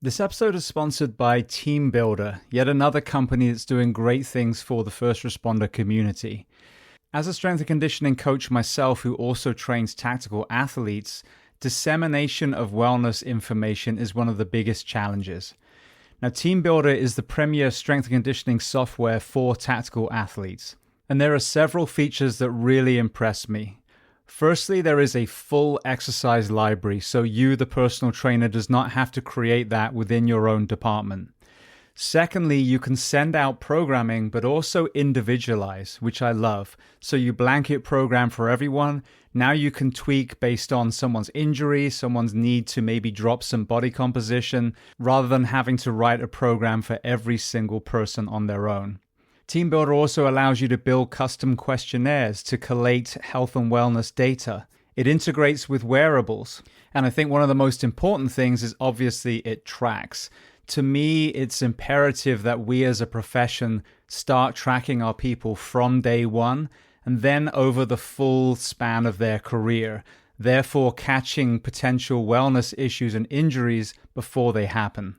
This episode is sponsored by Team Builder, yet another company that's doing great things for the first responder community. As a strength and conditioning coach myself who also trains tactical athletes, dissemination of wellness information is one of the biggest challenges. Now, Team Builder is the premier strength and conditioning software for tactical athletes, and there are several features that really impress me. Firstly, there is a full exercise library, so you, the personal trainer, does not have to create that within your own department. Secondly, you can send out programming, but also individualize, which I love. So you blanket program for everyone. Now you can tweak based on someone's injury, someone's need to maybe drop some body composition, rather than having to write a program for every single person on their own. Team Builder also allows you to build custom questionnaires to collate health and wellness data. It integrates with wearables. And I think one of the most important things is obviously it tracks. To me, it's imperative that we as a profession start tracking our people from day one and then over the full span of their career, therefore catching potential wellness issues and injuries before they happen.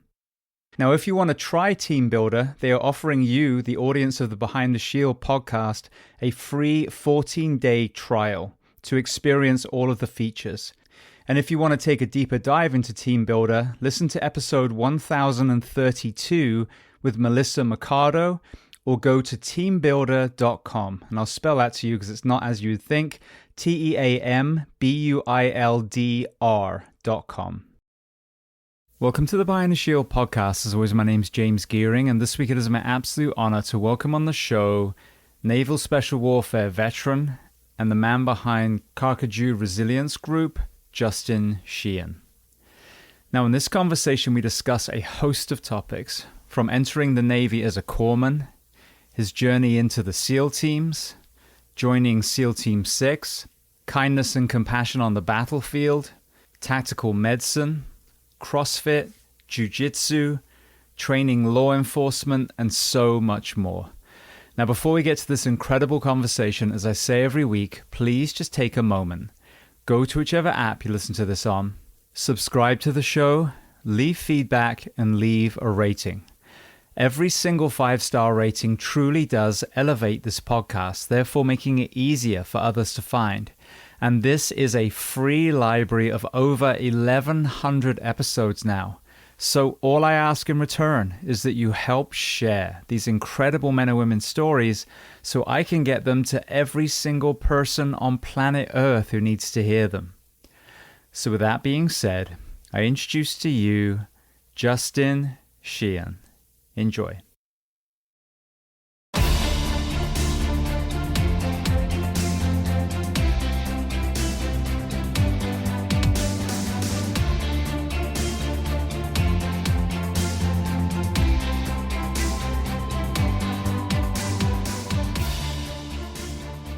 Now, if you want to try Team Builder, they are offering you, the audience of the Behind the Shield podcast, a free 14-day trial to experience all of the features. And if you want to take a deeper dive into Team Builder, listen to episode 1032 with Melissa Mercado, or go to teambuilder.com. And I'll spell that to you because it's not as you'd think, TEAMBUILDR.com. Welcome to the Behind the Shield podcast. As always, my name's James Gearing, and this week it is my absolute honor to welcome on the show Naval Special Warfare veteran and the man behind DEVGRU Resilience Group, Justin Sheehan. Now, in this conversation, we discuss a host of topics, from entering the Navy as a corpsman, his journey into the SEAL teams, joining SEAL Team 6, kindness and compassion on the battlefield, tactical medicine, CrossFit, jiu-jitsu, training law enforcement, and so much more. Now, before we get to this incredible conversation, as I say every week, please just take a moment. Go to whichever app you listen to this on, subscribe to the show, leave feedback, and leave a rating. Every single 5-star rating truly does elevate this podcast, therefore making it easier for others to find. And this is a free library of over 1,100 episodes now. So all I ask in return is that you help share these incredible men and women's stories so I can get them to every single person on planet Earth who needs to hear them. So with that being said, I introduce to you Justin Sheehan. Enjoy.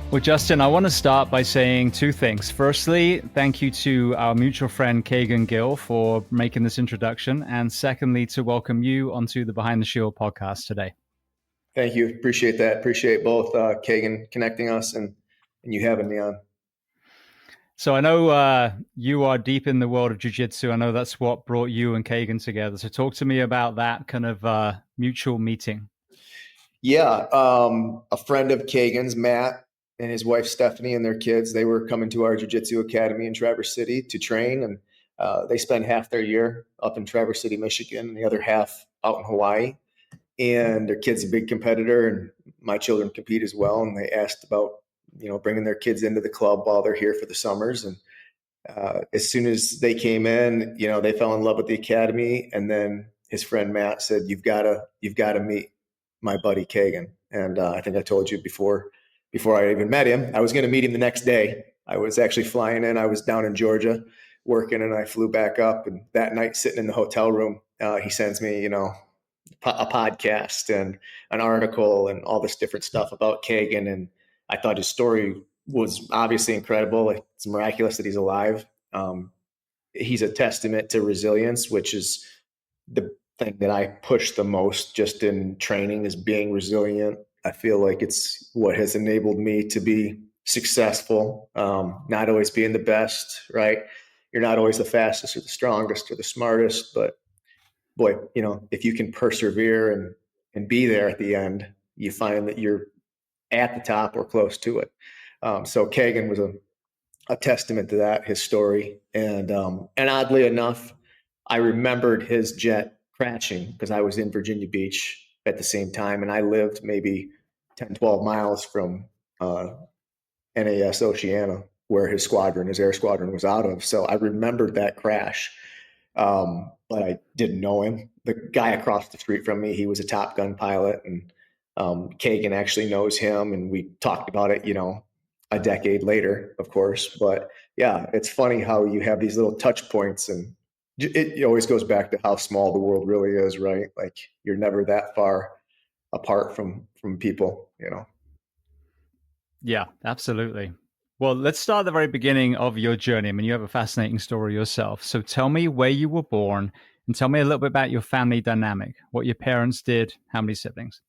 Well, Justin, I want to start by saying two things. Firstly, thank you to our mutual friend Kagan Gill for making this introduction. And secondly, to welcome you onto the Behind the Shield podcast today. Thank you. Appreciate that. Appreciate both Kagan connecting us and you having me on. So I know you are deep in the world of jiu-jitsu. I know that's what brought you and Kagan together. So talk to me about that kind of mutual meeting. Yeah. A friend of Kagan's, Matt, and his wife, Stephanie, and their kids, they were coming to our jiu-jitsu academy in Traverse City to train. And they spend half their year up in Traverse City, Michigan, and the other half out in Hawaii. And their kid's a big competitor, and my children compete as well. And they asked about, bringing their kids into the club while they're here for the summers. And as soon as they came in, they fell in love with the academy. And then his friend Matt said, you've got to meet my buddy Kagan. And I think I told you before I even met him, I was going to meet him the next day. I was actually flying in. I was down in Georgia working, and I flew back up. And that night, sitting in the hotel room, he sends me, a podcast and an article and all this different stuff about Kagan. And I thought his story was obviously incredible. It's miraculous that he's alive. He's a testament to resilience, which is the thing that I push the most just in training, is being resilient. I feel like it's what has enabled me to be successful, not always being the best, right? You're not always the fastest or the strongest or the smartest, but boy, if you can persevere and be there at the end, you find that you're at the top or close to it. So Kagan was a testament to that, his story. And oddly enough, I remembered his jet crashing because I was in Virginia Beach at the same time. And I lived maybe 10, 12 miles from NAS Oceana, where his air squadron was out of. So I remembered that crash. But I didn't know him. The guy across the street from me, he was a Top Gun pilot, and Kagan actually knows him. And we talked about it, a decade later, of course. But yeah, it's funny how you have these little touch points, and it always goes back to how small the world really is, right? Like you're never that far apart from people. Yeah, absolutely. Well, let's start at the very beginning of your journey. I mean, you have a fascinating story yourself. So tell me where you were born and tell me a little bit about your family dynamic, what your parents did, how many siblings.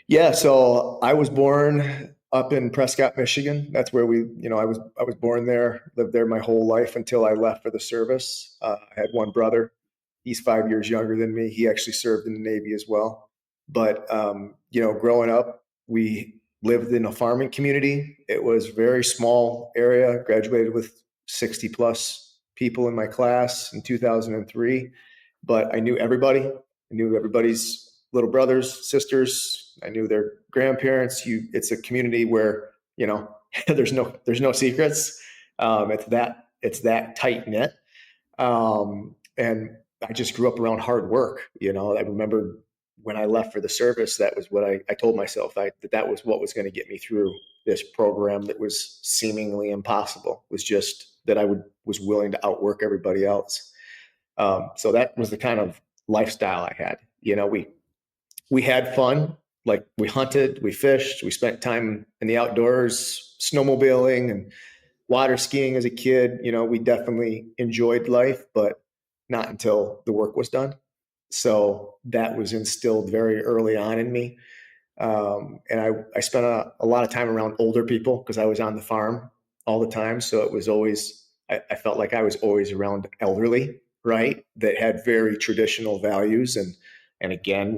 Yeah, so I was born up in Prescott, Michigan. That's where I was born there, lived there my whole life until I left for the service. I had one brother. He's 5 years younger than me. He actually served in the Navy as well. But growing up, we lived in a farming community. It was a very small area. Graduated with 60 plus people in my class in 2003. But I knew everybody. I knew everybody's little brothers, sisters. I knew their grandparents. It's a community where there's no secrets. It's that tight knit, and I just grew up around hard work. I remember when I left for the service, that was what I told myself that was what was going to get me through this program that was seemingly impossible. Was just that I was willing to outwork everybody else. So that was the kind of lifestyle I had. We had fun. Like we hunted, we fished, we spent time in the outdoors, snowmobiling and water skiing as a kid. We definitely enjoyed life, but not until the work was done. So that was instilled very early on in me. And I spent a lot of time around older people because I was on the farm all the time. So it was always, I felt like I was always around elderly, right? That had very traditional values. And again,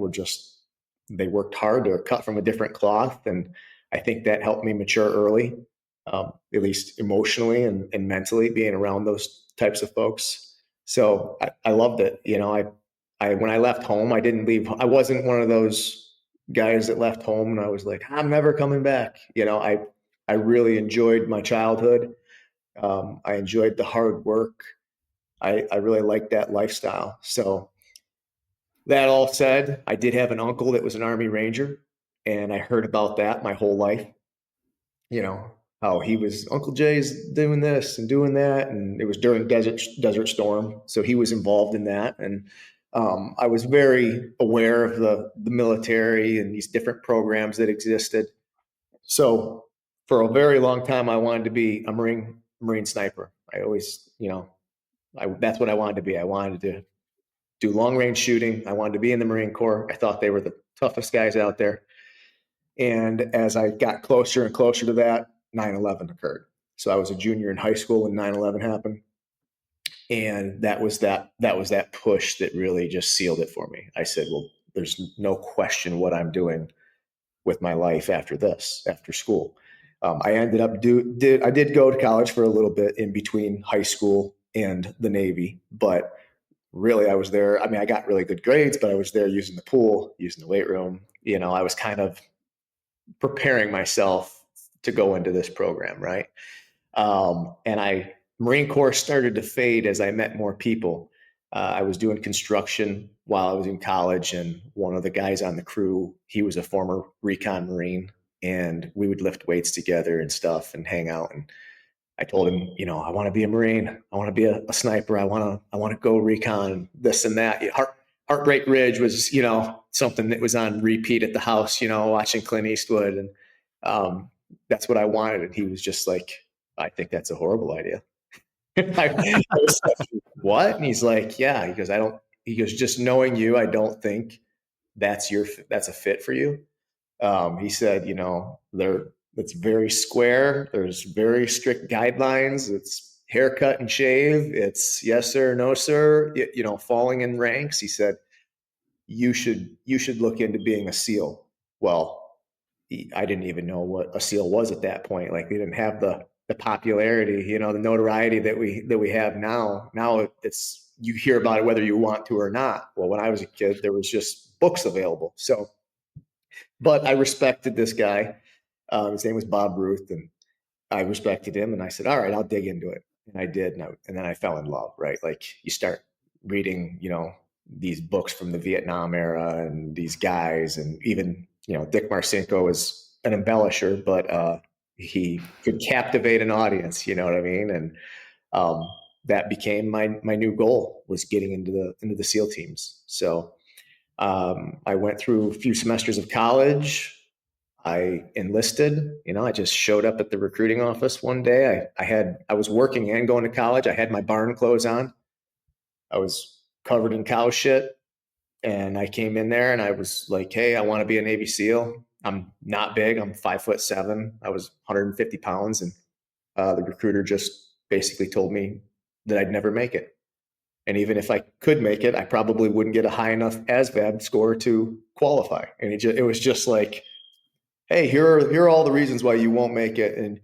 they worked hard or cut from a different cloth. And I think that helped me mature early, at least emotionally and mentally, being around those types of folks. So I loved it. When I left home, I didn't leave. I wasn't one of those guys that left home and I was like, I'm never coming back. I really enjoyed my childhood. I enjoyed the hard work. I really liked that lifestyle. So that all said, I did have an uncle that was an Army Ranger, and I heard about that my whole life. How he was, Uncle Jay's doing this and doing that, and it was during Desert Storm, so he was involved in that. And I was very aware of the military and these different programs that existed. So for a very long time, I wanted to be a Marine sniper. I always, that's what I wanted to be. I wanted to do long range shooting. I wanted to be in the Marine Corps. I thought they were the toughest guys out there. And as I got closer and closer to that, 9/11 occurred. So I was a junior in high school when 9/11 happened. And that was that push that really just sealed it for me. I said, well, there's no question what I'm doing with my life after this, after school. I ended up I did go to college for a little bit in between high school and the Navy, but really I was there. I mean, I got really good grades, but I was there using the pool, using the weight room. I was kind of preparing myself to go into this program, right? And Marine Corps started to fade as I met more people. I was doing construction while I was in college, and one of the guys on the crew, he was a former recon Marine, and we would lift weights together and stuff and hang out. And I told him, I want to be a Marine. I want to be a sniper. I want to go recon, this and that. Heartbreak Ridge was, something that was on repeat at the house, watching Clint Eastwood. And that's what I wanted. And he was just like, I think that's a horrible idea. I was like, what? And he's like, yeah. He goes, just knowing you, I don't think that's a fit for you. He said, it's very square. There's very strict guidelines. haircut and shave. It's yes, sir, no, sir. You know, falling in ranks. He said, you should look into being a SEAL. Well, I didn't even know what a SEAL was at that point. Like, they didn't have the popularity, you know, the notoriety that we have now. Now it's, you hear about it whether you want to or not. Well, when I was a kid, there was just books available. So, but I respected this guy. His name was Bob Ruth, and I respected him. And I said, all right, I'll dig into it. And I did. And then I fell in love, right? Like, you start reading, you know, these books from the Vietnam era and these guys, and even, you know, Dick Marcinko was an embellisher, but he could captivate an audience, you know what I mean? And that became my new goal, was getting into the SEAL teams. So I went through a few semesters of college. I enlisted. You know, I just showed up at the recruiting office one day. I was working and going to college. I had my barn clothes on. I was covered in cow shit. And I came in there and I was like, hey, I want to be a Navy SEAL. I'm not big. I'm 5'7". I was 150 pounds. And the recruiter just basically told me that I'd never make it. And even if I could make it, I probably wouldn't get a high enough ASVAB score to qualify. And it was just like, hey, here are all the reasons why you won't make it. And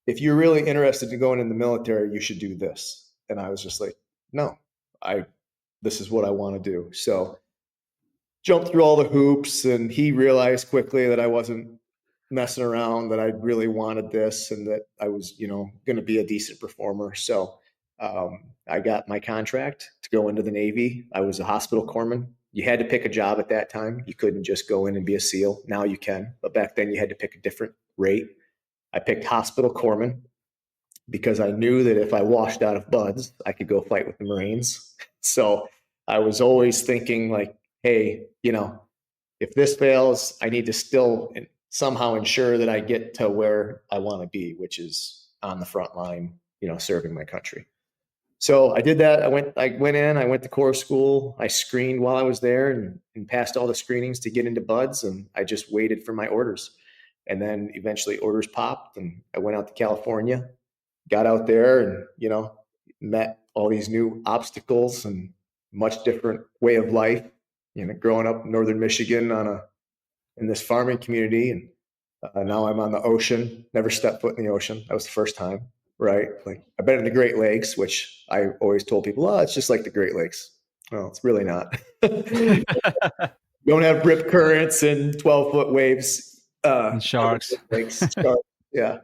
if you're really interested in going in the military, you should do this. And I was just like, no, this is what I want to do. So jumped through all the hoops, and he realized quickly that I wasn't messing around, that I really wanted this, and that I was, you know, going to be a decent performer. So I got my contract to go into the Navy. I was a hospital corpsman. You had to pick a job at that time. You couldn't just go in and be a SEAL. Now you can, but back then you had to pick a different rate. I picked hospital corpsman because I knew that if I washed out of buds, I could go fight with the Marines. So I was always thinking like, hey, you know, if this fails, I need to still somehow ensure that I get to where I want to be, which is on the front line, you know, serving my country. So I did that. I went to Corps school. I screened while I was there and passed all the screenings to get into buds. And I just waited for my orders. And then eventually orders popped, and I went out to California, got out there, and, you know, met all these new obstacles and much different way of life, you know, growing up in northern Michigan in this farming community. And now I'm on the ocean, never stepped foot in the ocean. That was the first time, right? Like, I've been in the Great Lakes, which I always told people, oh, it's just like the Great Lakes. Well, it's really not. Don't have rip currents and 12-foot waves. And sharks. Sharks. Yeah.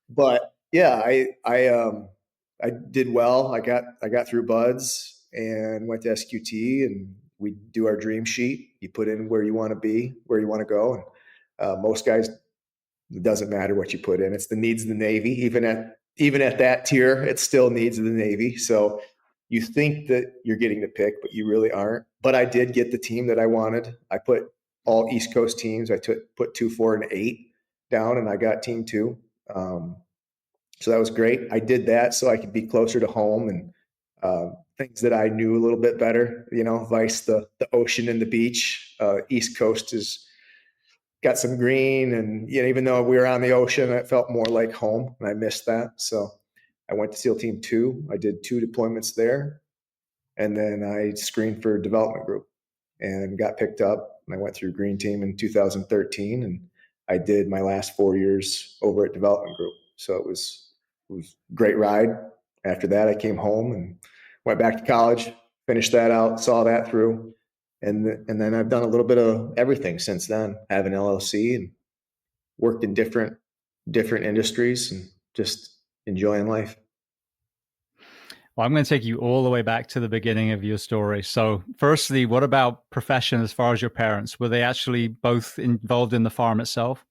But yeah, I did well. I got through buds and went to SQT, and we do our dream sheet. You put in where you want to be, where you want to go. And most guys, it doesn't matter what you put in. It's the needs of the Navy. Even at that tier, it's still needs of the Navy. So you think that you're getting to pick, but you really aren't. But I did get the team that I wanted. I put all East Coast teams. I put 2, 4, and 8 down, and I got team 2. So that was great. I did that so I could be closer to home and things that I knew a little bit better, you know, vice the ocean and the beach. East Coast has got some green, and, you know, even though we were on the ocean, it felt more like home, and I missed that. So I went to SEAL Team 2. I did 2 deployments there, and then I screened for development group and got picked up. And I went through Green Team in 2013, and I did my last 4 years over at development group. So it was a great ride. After that, I came home and went back to college, finished that out, saw that through. And then I've done a little bit of everything since then. I have an LLC and worked in different industries and just enjoying life. Well, I'm going to take you all the way back to the beginning of your story. So firstly, what about profession as far as your parents? Were they actually both involved in the farm itself?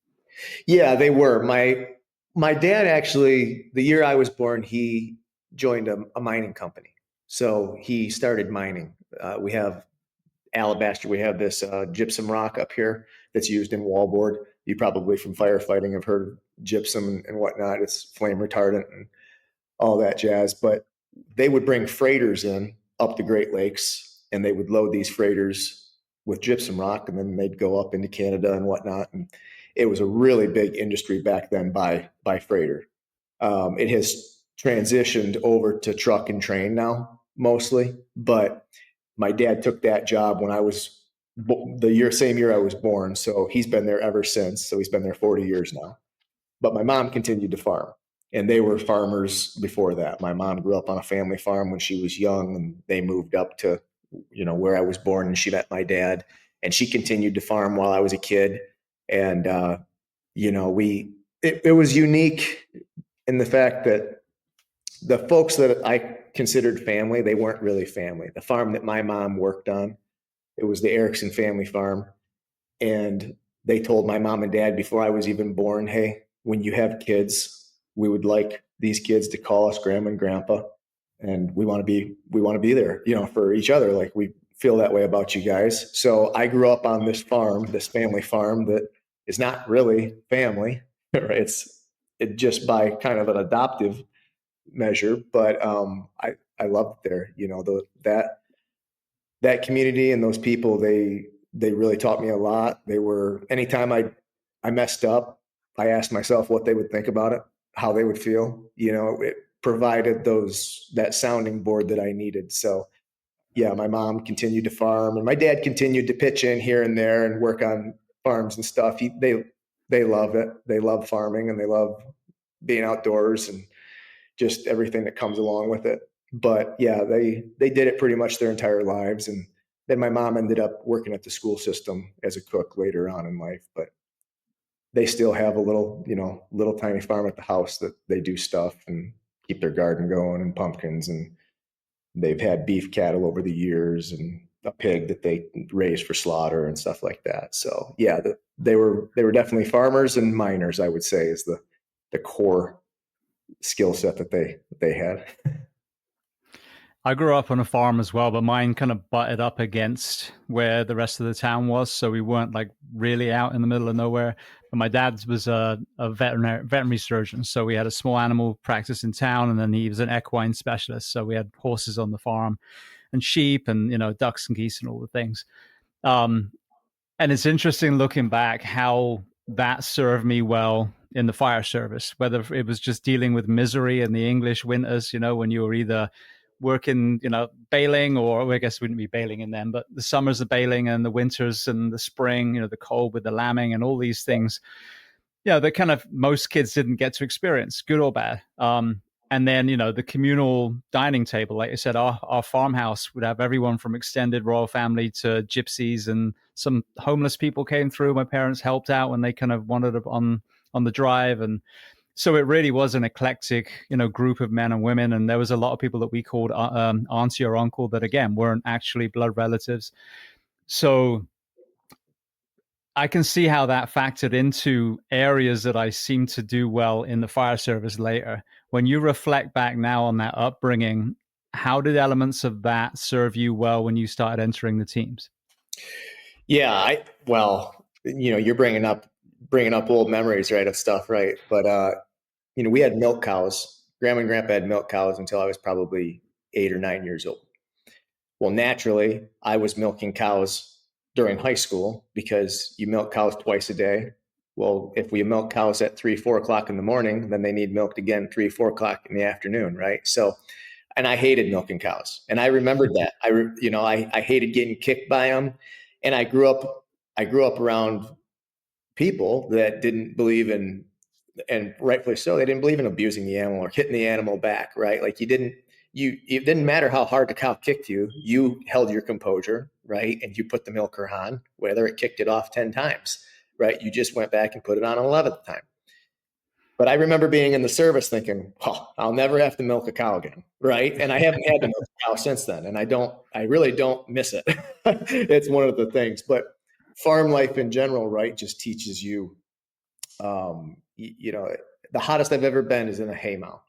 Yeah, they were. My dad actually, the year I was born, he joined a mining company. So he started mining. We have alabaster. We have this gypsum rock up here that's used in wallboard. You probably from firefighting have heard of gypsum and whatnot. It's flame retardant and all that jazz. But they would bring freighters in up the Great Lakes, and they would load these freighters with gypsum rock, and then they'd go up into Canada and whatnot. And it was a really big industry back then by freighter. It has transitioned over to truck and train now mostly, but my dad took that job when I was same year I was born. So he's been there ever since. So he's been there 40 years now. But my mom continued to farm, and they were farmers before that. My mom grew up on a family farm when she was young, and they moved up to, where I was born, and she met my dad, and she continued to farm while I was a kid. And, it was unique in the fact that the folks that I considered family, they weren't really family. The farm that my mom worked on, it was the Erickson family farm. And they told my mom and dad before I was even born, hey, when you have kids, we would like these kids to call us grandma and grandpa. And we want to be there, for each other. Like, we feel that way about you guys. So I grew up on this farm, this family farm that is not really family. Right? It just by kind of an adoptive measure, but I loved it there. That community and those people, they really taught me a lot. They were, anytime I messed up, I asked myself what they would think about it, how they would feel. It provided that sounding board that I needed. So yeah, my mom continued to farm, and my dad continued to pitch in here and there and work on farms and stuff. They love it. They love farming, and they love being outdoors and just everything that comes along with it. But yeah, they did it pretty much their entire lives. And then my mom ended up working at the school system as a cook later on in life, but they still have a little tiny farm at the house that they do stuff and keep their garden going and pumpkins. And they've had beef cattle over the years and a pig that they raise for slaughter and stuff like that. So yeah, they were definitely farmers and miners, I would say, is the core skill set that they had. I grew up on a farm as well, but mine kind of butted up against where the rest of the town was. So we weren't like really out in the middle of nowhere. But my dad was a veterinary surgeon. So we had a small animal practice in town, and then he was an equine specialist. So we had horses on the farm and sheep and, ducks and geese and all the things. And it's interesting looking back how that served me well in the fire service, whether it was just dealing with misery in the English winters, when you were either working, bailing, or I guess we wouldn't be bailing in them, but the summers of bailing and the winters and the spring, the cold with the lambing and all these things, that kind of most kids didn't get to experience, good or bad. And then, the communal dining table, like I said, our farmhouse would have everyone from extended royal family to gypsies, and some homeless people came through. My parents helped out when they kind of wandered up on the drive. And so it really was an eclectic, group of men and women. And there was a lot of people that we called auntie or uncle that, again, weren't actually blood relatives. So I can see how that factored into areas that I seem to do well in the fire service later. When you reflect back now on that upbringing, how did elements of that serve you well when you started entering the teams? Yeah, you're bringing up old memories, right, of stuff, right? But we had milk cows. Grandma and Grandpa had milk cows until I was probably 8 or 9 years old. Well, naturally, I was milking cows during high school because you milk cows twice a day. Well, if we milk cows at 3, 4 o'clock in the morning, then they need milked again 3, 4 o'clock in the afternoon, right? So, and I hated milking cows, and I remembered that. I hated getting kicked by them, and I grew up around people that didn't believe in, and rightfully so, they didn't believe in abusing the animal or hitting the animal back, right? Like it didn't matter how hard the cow kicked you, you held your composure, right? And you put the milker on, whether it kicked it off 10 times, right? You just went back and put it on an 11th time. But I remember being in the service thinking, I'll never have to milk a cow again, right? And I haven't had to milk a cow since then. And I really don't miss it. It's one of the things. But farm life in general, right, just teaches you, the hottest I've ever been is in a hay mow,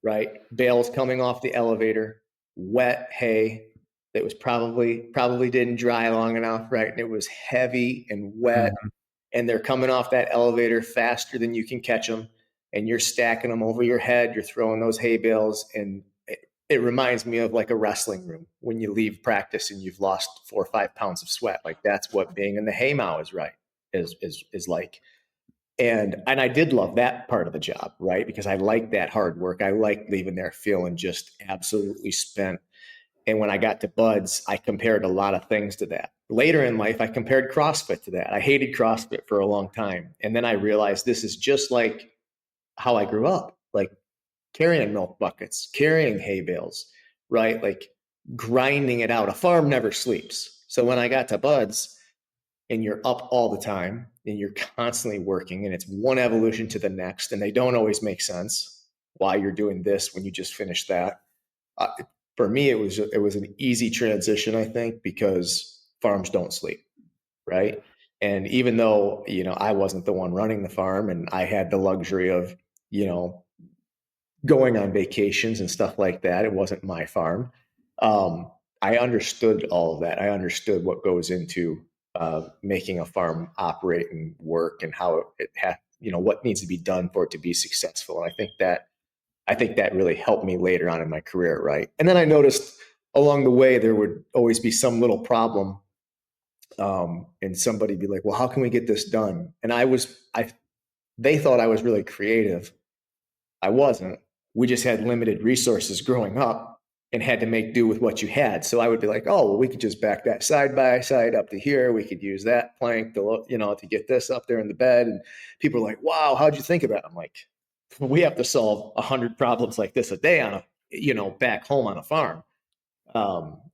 right? Bales coming off the elevator, wet hay that was probably didn't dry long enough, right? And it was heavy and wet. Mm-hmm. And they're coming off that elevator faster than you can catch them. And you're stacking them over your head. You're throwing those hay bales. And it reminds me of like a wrestling room when you leave practice and you've lost 4 or 5 pounds of sweat. Like that's what being in the hay mow is like. And I did love that part of the job, right? Because I liked that hard work. I liked leaving there feeling just absolutely spent. And when I got to Buds, I compared a lot of things to that. Later in life, I compared CrossFit to that. I hated CrossFit for a long time. And then I realized this is just like how I grew up, like carrying milk buckets, carrying hay bales, right? Like grinding it out. A farm never sleeps. So when I got to Buds, and you're up all the time and you're constantly working, and it's one evolution to the next, and they don't always make sense why you're doing this when you just finished that. Uh, for me, it was an easy transition, I think, because farms don't sleep, right? And even though, I wasn't the one running the farm, and I had the luxury of, going on vacations and stuff like that, it wasn't my farm. I understood all of that. I understood what goes into making a farm operate and work, and how it has, what needs to be done for it to be successful. And I think that really helped me later on in my career, right? And then I noticed along the way there would always be some little problem, and somebody be like, "Well, how can we get this done?" And they thought I was really creative. I wasn't. We just had limited resources growing up and had to make do with what you had. So I would be like, "Oh, well, we could just back that side by side up to here. We could use that plank to get this up there in the bed." And people are like, "Wow, how'd you think of that?" I'm like, "We have to solve 100 problems like this a day back home on a farm."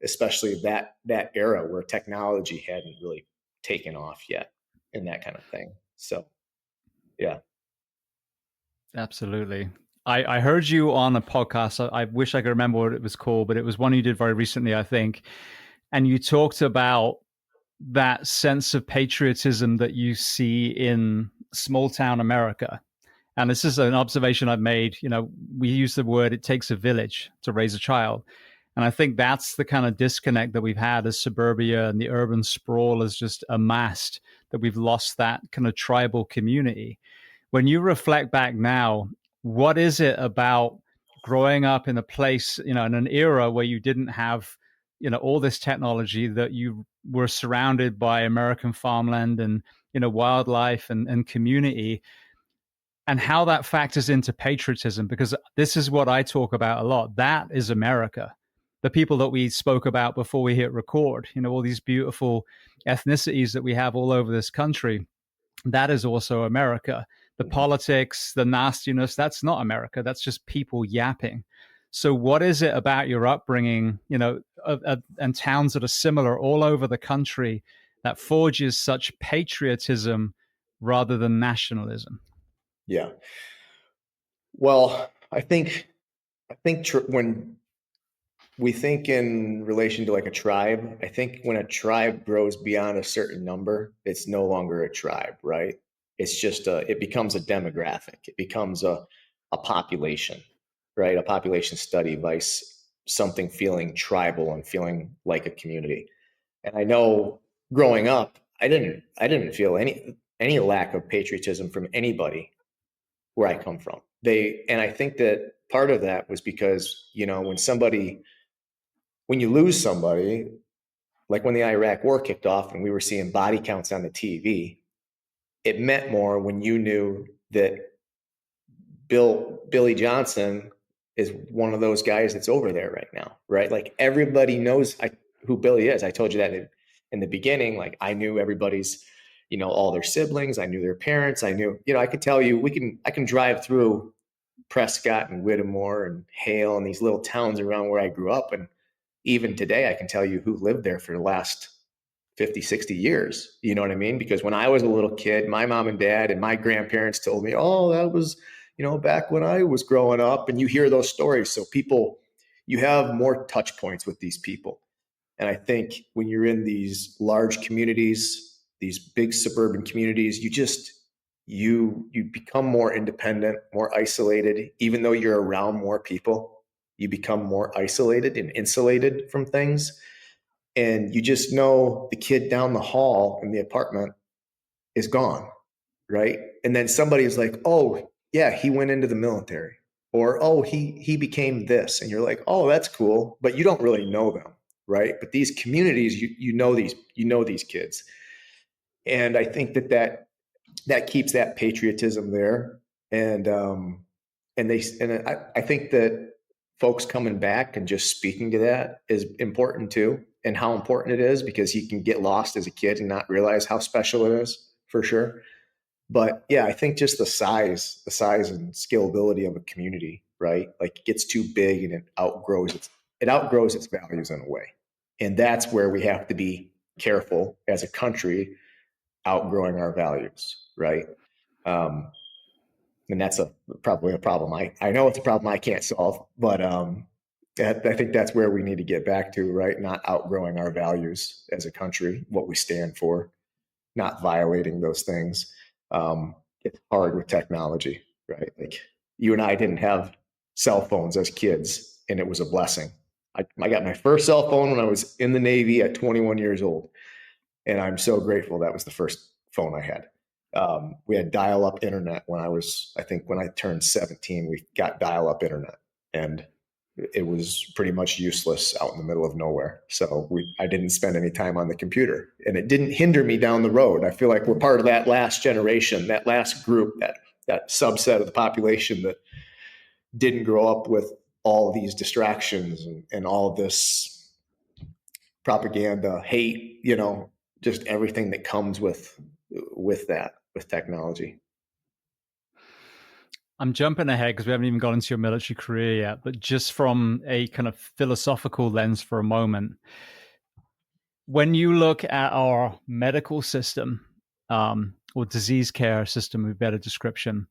Especially that era where technology hadn't really taken off yet and that kind of thing. So, yeah. Absolutely. I heard you on a podcast. I wish I could remember what it was called, but it was one you did very recently, I think. And you talked about that sense of patriotism that you see in small town America. And this is an observation I've made. We use the word, it takes a village to raise a child. And I think that's the kind of disconnect that we've had as suburbia and the urban sprawl has just amassed, that we've lost that kind of tribal community. When you reflect back now, what is it about growing up in a place, in an era where you didn't have, all this technology, that you were surrounded by American farmland and, wildlife and community, and how that factors into patriotism? Because this is what I talk about a lot. That is America. The people that we spoke about before we hit record, all these beautiful ethnicities that we have all over this country, that is also America. The politics, the nastiness, that's not America. That's just people yapping. So what is it about your upbringing, and towns that are similar all over the country, that forges such patriotism rather than nationalism? Yeah. Well, I think when we think in relation to like a tribe, I think when a tribe grows beyond a certain number, it's no longer a tribe, right? It's just it becomes a demographic. It becomes a population, right? A population study vice something feeling tribal and feeling like a community. And I know growing up, I didn't feel any lack of patriotism from anybody where I come from. And I think that part of that was because, when you lose somebody, like when the Iraq war kicked off and we were seeing body counts on the TV, it meant more when you knew that Billy Johnson is one of those guys that's over there right now, right? Like everybody knows who Billy is. I told you that in the beginning. Like I knew everybody's, all their siblings. I knew their parents. I knew, I could tell you, I can drive through Prescott and Whittemore and Hale and these little towns around where I grew up. And even today, I can tell you who lived there for the last 50, 60 years. You know what I mean? Because when I was a little kid, my mom and dad and my grandparents told me, "Oh, that was, back when I was growing up." And you hear those stories. So you have more touch points with these people. And I think when you're in these large communities, these big suburban communities, you become more independent, more isolated. Even though you're around more people, you become more isolated and insulated from things. And you just know the kid down the hall in the apartment is gone, right? And then somebody's like, "Oh, yeah, he went into the military," or, "Oh, he became this," and you're like, "Oh, that's cool," but you don't really know them, right? But these communities, you know these kids, and I think that that keeps that patriotism there. And I think that folks coming back and just speaking to that is important too, and how important it is, because you can get lost as a kid and not realize how special it is, for sure. But yeah, I think just the size and scalability of a community, right? Like it gets too big and it outgrows its values in a way. And that's where we have to be careful as a country, outgrowing our values, right? And that's probably a problem. I know it's a problem I can't solve, but I think that's where we need to get back to, right? Not outgrowing our values as a country, what we stand for, not violating those things. It's hard with technology, right? Like you and I didn't have cell phones as kids, and it was a blessing. I got my first cell phone when I was in the Navy at 21 years old, and I'm so grateful that was the first phone I had. We had dial-up internet when I turned 17, we got dial-up internet, and it was pretty much useless out in the middle of nowhere. So I didn't spend any time on the computer, and it didn't hinder me down the road. I feel like we're part of that last generation, that last group, that subset of the population that didn't grow up with all these distractions and all this propaganda, hate, just everything that comes with technology. I'm jumping ahead because we haven't even got into your military career yet, but just from a kind of philosophical lens for a moment, when you look at our medical system, or disease care system, with better description,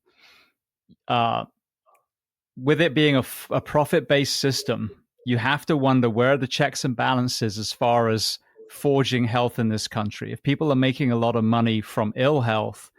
with it being a profit-based system, you have to wonder where are the checks and balances as far as forging health in this country. If people are making a lot of money from ill health,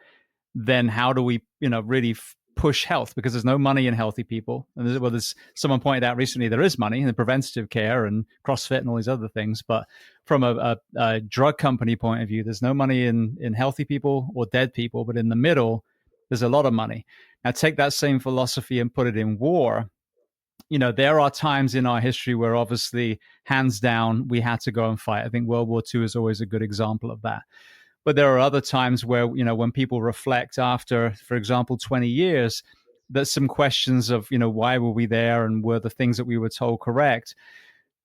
then how do we, really push health? Because there's no money in healthy people. And there's someone pointed out recently there is money in the preventative care and CrossFit and all these other things, but from a drug company point of view, there's no money in healthy people or dead people, but in the middle, there's a lot of money. Now take that same philosophy and put it in war. There are times in our history where obviously, hands down, we had to go and fight. I think World War II is always a good example of that. But there are other times where, when people reflect after, for example, 20 years, there's some questions of, why were we there and were the things that we were told correct?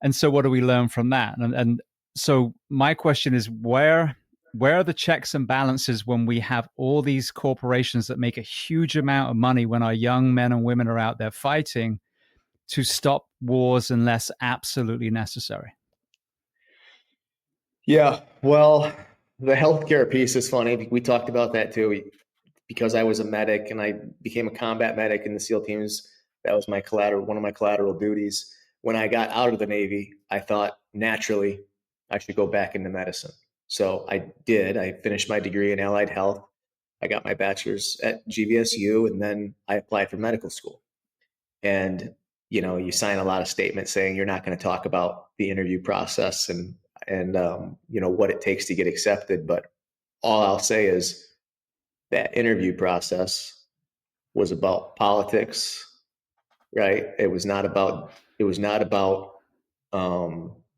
And so what do we learn from that? And so my question is, where are the checks and balances when we have all these corporations that make a huge amount of money when our young men and women are out there fighting to stop wars unless absolutely necessary? Yeah, well, the healthcare piece is funny. We talked about that too, because I was a medic and I became a combat medic in the SEAL teams. That was one of my collateral duties. When I got out of the Navy, I thought naturally I should go back into medicine. So I did. I finished my degree in allied health. I got my bachelor's at GVSU, and then I applied for medical school. And you sign a lot of statements saying you're not going to talk about the interview process and what it takes to get accepted. But all I'll say is that interview process was about politics, right? It was not about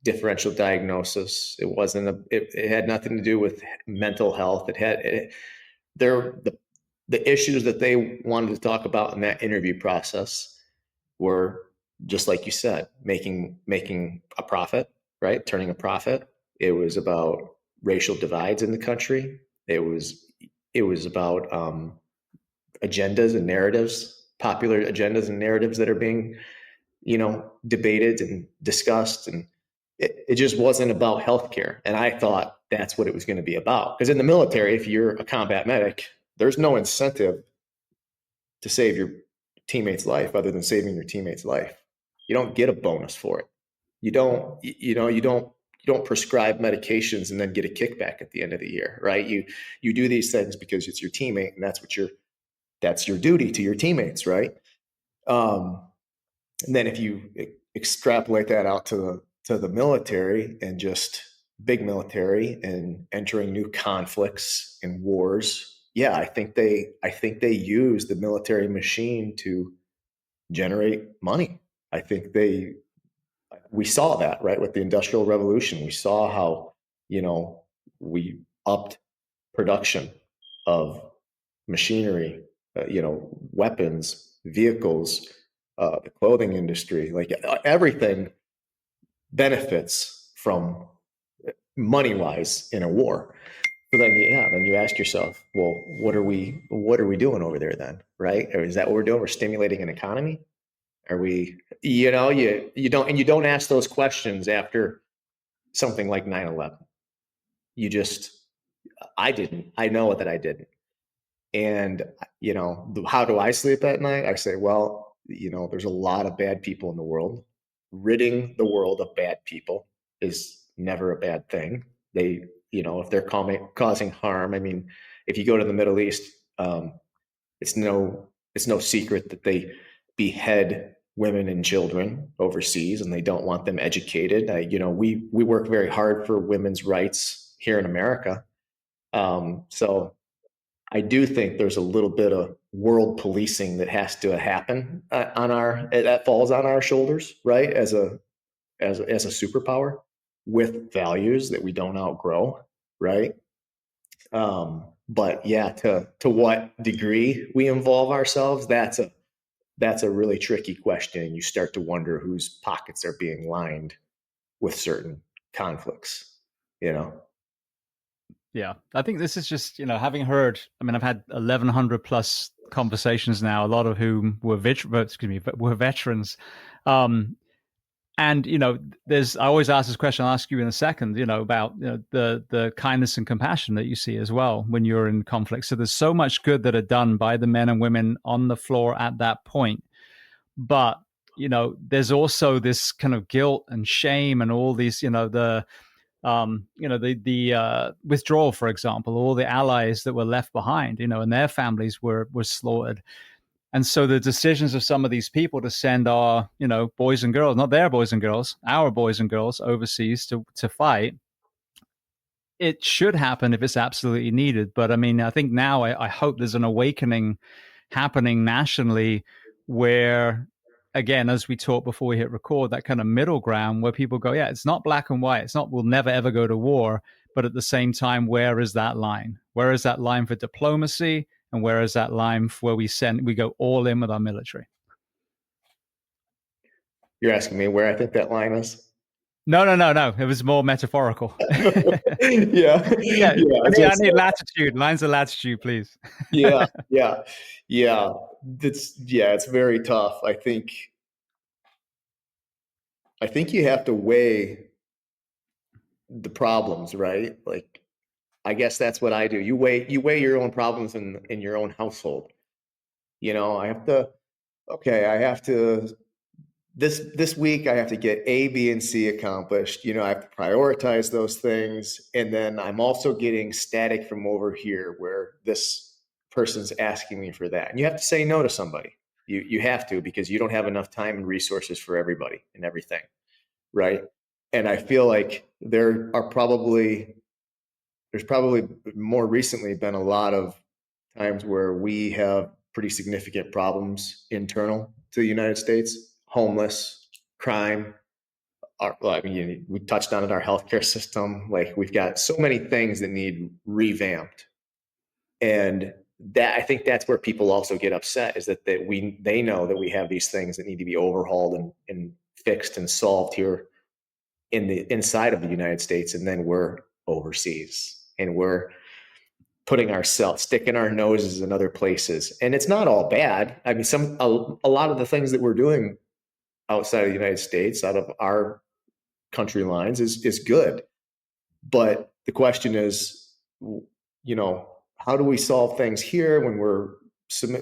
differential diagnosis. It wasn't it had nothing to do with mental health. The issues that they wanted to talk about in that interview process were, just like you said, making a profit, right? Turning a profit. It was about racial divides in the country. It was about agendas and narratives, popular agendas and narratives that are being, debated and discussed. And it just wasn't about healthcare. And I thought that's what it was going to be about. Because in the military, if you're a combat medic, there's no incentive to save your teammate's life other than saving your teammate's life. You don't get a bonus for it. You don't prescribe medications and then get a kickback at the end of the year, right? You do these things because it's your teammate, and that's your duty to your teammates, right? And then if you extrapolate that out to the military, and just big military and entering new conflicts and wars, yeah, I think they use the military machine to generate money. I think we saw that, right, with the Industrial Revolution. We saw how, we upped production of machinery, weapons, vehicles, the clothing industry, like everything benefits from money wise in a war. So then you ask yourself, well, what are we doing over there then? Right? Or is that what we're doing? We're stimulating an economy? Are we, you don't ask those questions after something like 9/11. You just, I know that I didn't. And, how do I sleep at night? I say, well, there's a lot of bad people in the world. Ridding the world of bad people is never a bad thing. They, if they're causing harm, I mean, if you go to the Middle East, it's no secret that they behead women and children overseas, and they don't want them educated. We work very hard for women's rights here in America. So I do think there's a little bit of world policing that has to happen that falls on our shoulders, right? As a superpower with values that we don't outgrow, right? But yeah, to what degree we involve ourselves, that's a really tricky question. You start to wonder whose pockets are being lined with certain conflicts, Yeah, I think this is just, having heard, I mean, I've had 1,100 plus conversations now, a lot of whom were veterans. And, I always ask this question, I'll ask you in a second, about the kindness and compassion that you see as well when you're in conflict. So there's so much good that are done by the men and women on the floor at that point. But, there's also this kind of guilt and shame and all these, the withdrawal, for example, all the allies that were left behind, and their families were slaughtered. And so the decisions of some of these people to send our, boys and girls, not their boys and girls, our boys and girls overseas to fight, it should happen if it's absolutely needed. But I mean, I think now I hope there's an awakening happening nationally where, again, as we talked before we hit record, that kind of middle ground where people go, yeah, it's not black and white. It's not, we'll never, ever go to war. But at the same time, where is that line? Where is that line for diplomacy? And where is that line where we go all in with our military? You're asking me where I think that line is? No. It was more metaphorical. Yeah. I need latitude. Lines of latitude, please. Yeah. It's very tough. I think you have to weigh the problems, right? Like, I guess that's what I do. You weigh your own problems in your own household. I have to this week I have to get A, B, and C accomplished. I have to prioritize those things. And then I'm also getting static from over here where this person's asking me for that. And you have to say no to somebody. You have to, because you don't have enough time and resources for everybody and everything. Right. And I feel like there's probably more recently been a lot of times where we have pretty significant problems internal to the United States: homeless, crime. We touched on it, our healthcare system. Like, we've got so many things that need revamped. And that, I think that's where people also get upset, is that they know that we have these things that need to be overhauled and fixed and solved here in the inside of the United States. And then we're overseas and we're sticking our noses in other places. And it's not all bad. I mean, a lot of the things that we're doing outside of the United States, out of our country lines, is good. But the question is, how do we solve things here when we're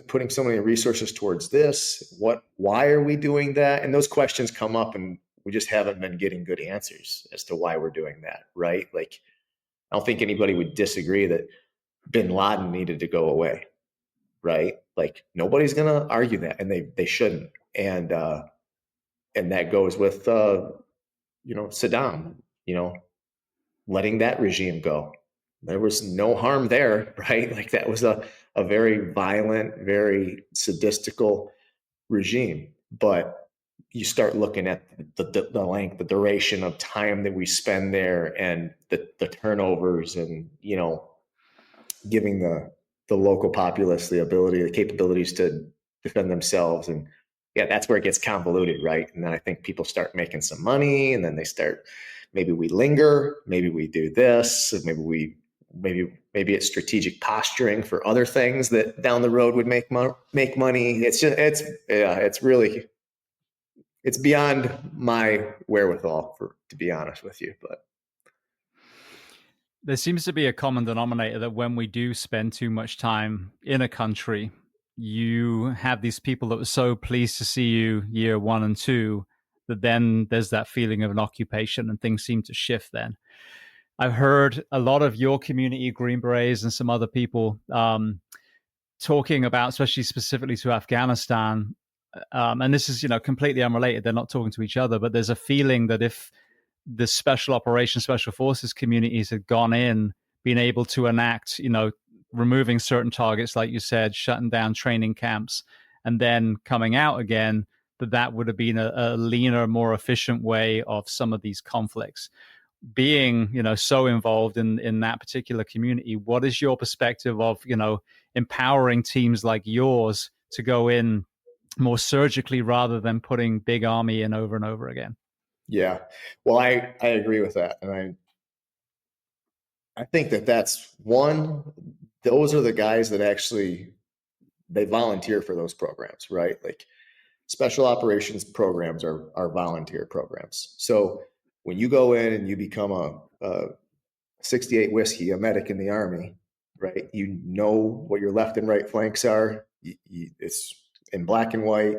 putting so many resources towards this? Why are we doing that? And those questions come up, and we just haven't been getting good answers as to why we're doing that, right? Like, I don't think anybody would disagree that bin Laden needed to go away, right? Like, nobody's going to argue that, and they shouldn't. And that goes with, Saddam, letting that regime go. There was no harm there, right? Like, that was a very violent, very sadistical regime. But you start looking at the length, the duration of time that we spend there, and the turnovers, and, giving the the local populace the capabilities to defend themselves. And yeah, that's where it gets convoluted, right? And then I think people start making some money, and then they start, maybe we linger, maybe we do this, maybe it's strategic posturing for other things that down the road would make money. It's beyond my wherewithal, to be honest with you. But there seems to be a common denominator that when we do spend too much time in a country, you have these people that were so pleased to see you year 1 and 2 that then there's that feeling of an occupation and things seem to shift then. I've heard a lot of your community, Green Berets, and some other people talking about, especially specifically to Afghanistan, and this is, completely unrelated. They're not talking to each other, but there's a feeling that if the special operations, special forces communities had gone in, been able to enact, removing certain targets, like you said, shutting down training camps, and then coming out again, that would have been a leaner, more efficient way of some of these conflicts. Being, so involved in that particular community, what is your perspective of, empowering teams like yours to go in more surgically rather than putting big army in over and over again? Yeah, well, I agree with that. And I think that's one, those are the guys that actually, they volunteer for those programs, right? Like special operations programs are volunteer programs. So when you go in and you become a 68 whiskey, a medic in the Army, right? You know what your left and right flanks are. It's in black and white.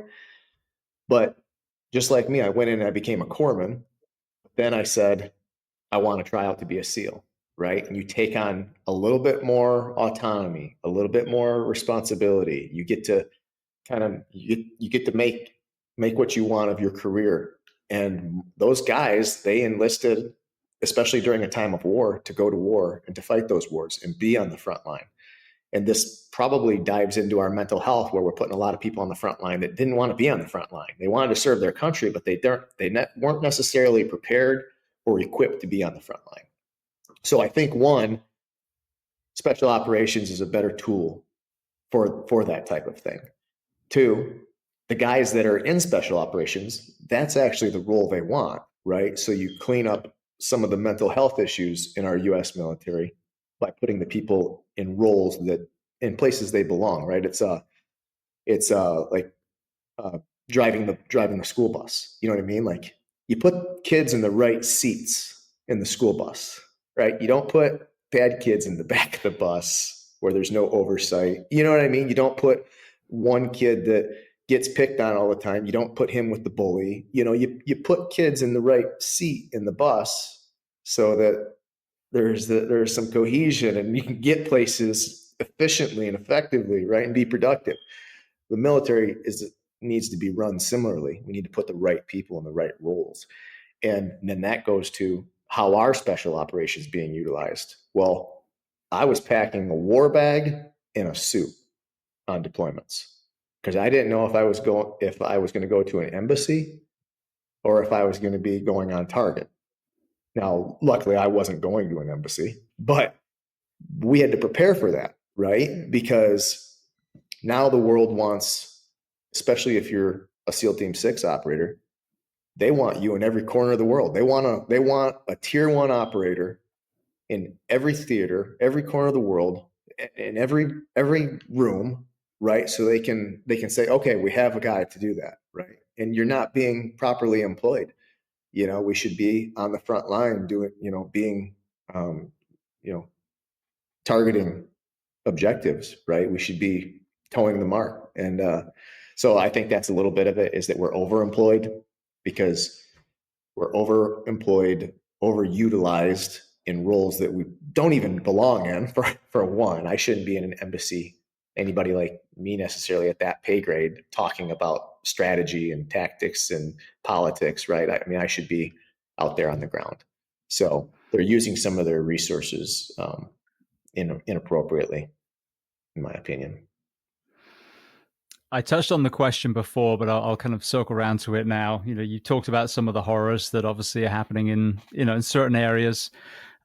But just like me, I went in and I became a corpsman. Then I said, I want to try out to be a SEAL, right? And you take on a little bit more autonomy, a little bit more responsibility. You get to you get to make what you want of your career. And those guys, they enlisted, especially during a time of war, to go to war and to fight those wars and be on the front line. And this probably dives into our mental health, where we're putting a lot of people on the front line that didn't want to be on the front line. They wanted to serve their country, but they weren't necessarily prepared or equipped to be on the front line. So I think, one, special operations is a better tool for that type of thing. Two, the guys that are in special operations, that's actually the role they want, right? So you clean up some of the mental health issues in our U.S. military by putting the people in roles in places they belong, right? It's like driving the school bus. You know what I mean? Like, you put kids in the right seats in the school bus, right? You don't put bad kids in the back of the bus where there's no oversight. You know what I mean? You don't put one kid that gets picked on all the time. You don't put him with the bully. You put kids in the right seat in the bus so that there's some cohesion and you can get places efficiently and effectively, right? And be productive. The military needs to be run similarly. We need to put the right people in the right roles. And then that goes to how our special operations being utilized. Well, I was packing a war bag and a suit on deployments because I didn't know if I was going to go to an embassy or if I was going to be going on target. Now, luckily, I wasn't going to an embassy, but we had to prepare for that, right? Because now the world wants, especially if you're a SEAL Team 6 operator, they want you in every corner of the world. They want a tier 1 operator in every theater, every corner of the world, in every room, right? So they can say, okay, we have a guy to do that, right? And you're not being properly employed. We should be on the front line doing, targeting objectives, right? We should be towing the mark. And so I think that's a little bit of it, is that we're overemployed because we're overemployed, overutilized in roles that we don't even belong in. For one, I shouldn't be in an embassy, anybody like me necessarily at that pay grade, talking about strategy and tactics and politics, right? I mean, I should be out there on the ground. So they're using some of their resources inappropriately, in my opinion. I touched on the question before, but I'll kind of circle around to it now. You talked about some of the horrors that obviously are happening in certain areas.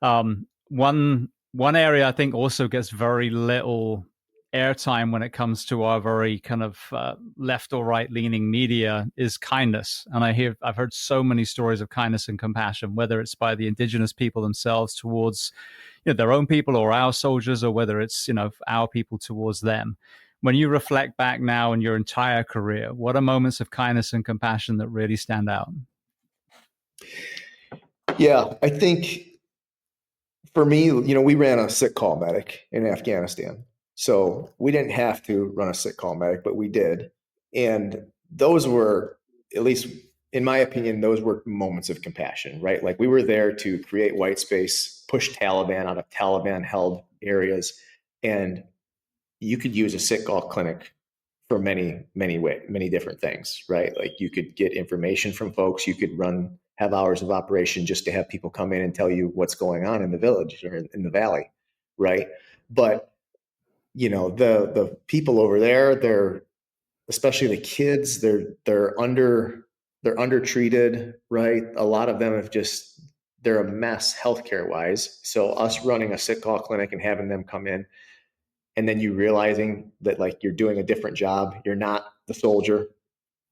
One area I think also gets very little airtime when it comes to our very kind of left or right leaning media is kindness. And I've heard so many stories of kindness and compassion, whether it's by the indigenous people themselves towards their own people or our soldiers, or whether it's our people towards them. When you reflect back now in your entire career, what are moments of kindness and compassion that really stand out? Yeah, I think for me, we ran a sick call medic in Afghanistan. So we didn't have to run a sick call medic, but we did. And those were, at least in my opinion, those were moments of compassion, right? Like we were there to create white space, push Taliban out of Taliban held areas. And you could use a sick call clinic for many different things, right? Like you could get information from folks, you could have hours of operation just to have people come in and tell you what's going on in the village or in the valley, right? But the people over there, they're, especially the kids, they're undertreated, right? A lot of them they're a mess healthcare wise. So us running a sick call clinic and having them come in, and then you realizing that like you're doing a different job, you're not the soldier,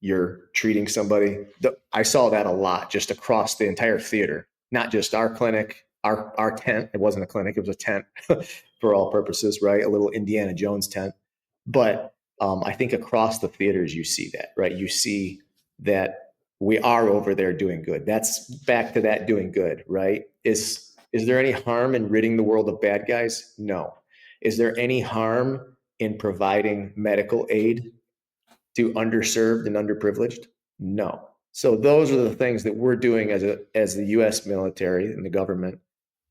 you're treating somebody. I saw that a lot just across the entire theater, not just our clinic, our tent. It wasn't a clinic, it was a tent for all purposes, right? A little Indiana Jones tent. But I think across the theaters, you see that, right? You see that we are over there doing good. That's back to that doing good, right? Is there any harm in ridding the world of bad guys? No. Is there any harm in providing medical aid to underserved and underprivileged? No. So those are the things that we're doing as the U.S. military and the government.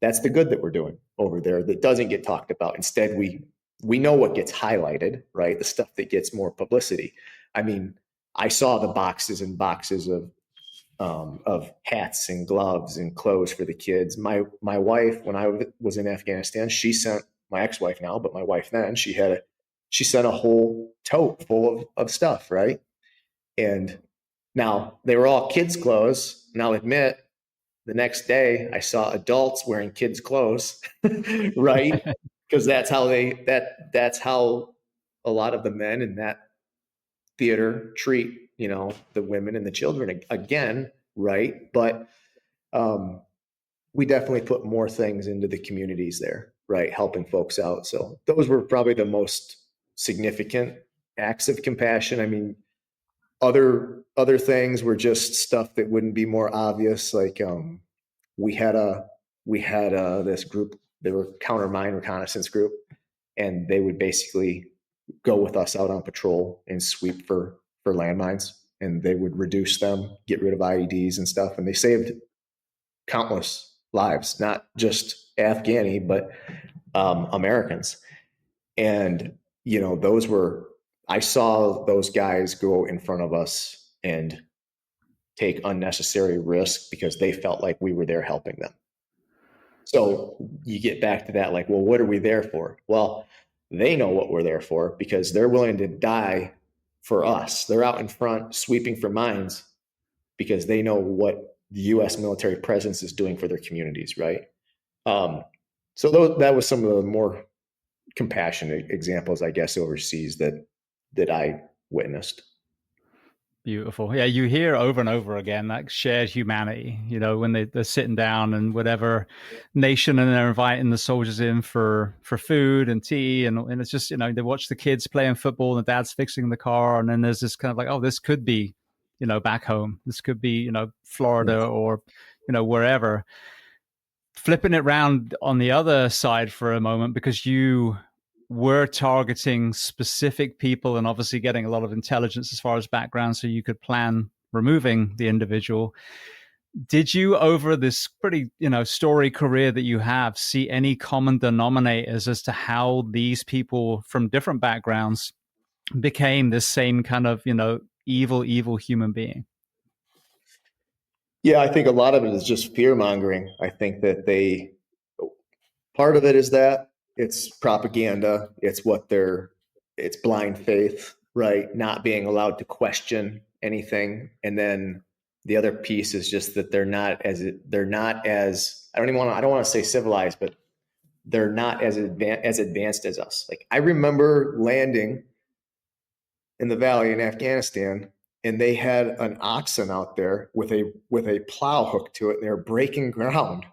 That's the good that we're doing over there that doesn't get talked about. Instead, we know what gets highlighted, right? The stuff that gets more publicity. I mean, I saw the boxes and boxes of hats and gloves and clothes for the kids. My wife, when I was in Afghanistan, she sent, my ex-wife now, but my wife then, she sent a whole tote full of stuff, right? And now they were all kids' clothes. And I'll admit, the next day I saw adults wearing kids' clothes, right? Because that's how a lot of the men in that theater treat, the women and the children again, right? But we definitely put more things into the communities there, right? Helping folks out. So those were probably the most significant acts of compassion. I mean, other things were just stuff that wouldn't be more obvious. Like we had this group, they were counter mine reconnaissance group, and they would basically go with us out on patrol and sweep for landmines, and they would reduce them, get rid of IEDs and stuff. And they saved countless lives, not just Afghani, but Americans. And, I saw those guys go in front of us and take unnecessary risk because they felt like we were there helping them. So you get back to that, like, well, what are we there for? Well, they know what we're there for because they're willing to die for us. They're out in front sweeping for mines because they know what the U.S. military presence is doing for their communities, right? So that was some of the more compassionate examples, I guess, overseas that I witnessed. Beautiful. Yeah, you hear over and over again that shared humanity, when they're sitting down and whatever nation, and they're inviting the soldiers in for food and tea. And it's just, they watch the kids playing football and the dad's fixing the car. And then there's this kind of like, oh, this could be, back home. This could be, Florida or, wherever. Flipping it around on the other side for a moment, because you were targeting specific people and obviously getting a lot of intelligence as far as background so you could plan removing the individual. Did you, over this pretty, story career that you have, see any common denominators as to how these people from different backgrounds became this same kind of, evil human being? Yeah, I think a lot of it is just fear mongering. I think that part of it is that it's propaganda. It's it's blind faith, right? Not being allowed to question anything. And then the other piece is just that they're not as I don't want to say civilized, but they're not as advanced as us. Like I remember landing in the valley in Afghanistan, and they had an oxen out there with a plow hook to it, and they were breaking ground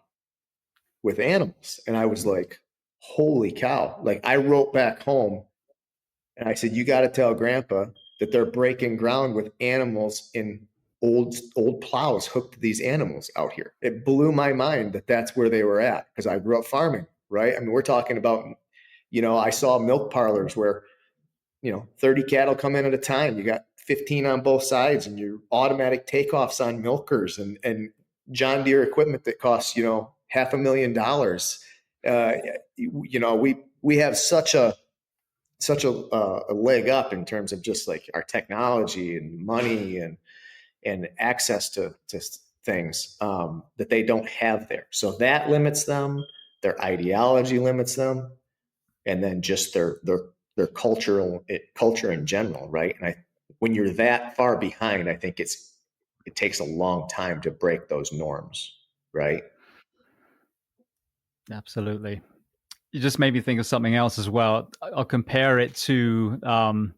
with animals. And I was like, holy cow. Like I wrote back home and I said, you got to tell Grandpa that they're breaking ground with animals in old plows hooked to these animals out here. It blew my mind that that's where they were at, because I grew up farming, right? I mean, we're talking about, I saw milk parlors where, 30 cattle come in at a time. You got 15 on both sides, and your automatic takeoffs on milkers and John Deere equipment that costs, $500,000. We have such a leg up in terms of just like our technology and money and access to things that they don't have there. So that limits them. Their ideology limits them, and then just their culture in general, right? And when you're that far behind, I think it takes a long time to break those norms, right? Absolutely. You just made me think of something else as well. I'll compare it to God,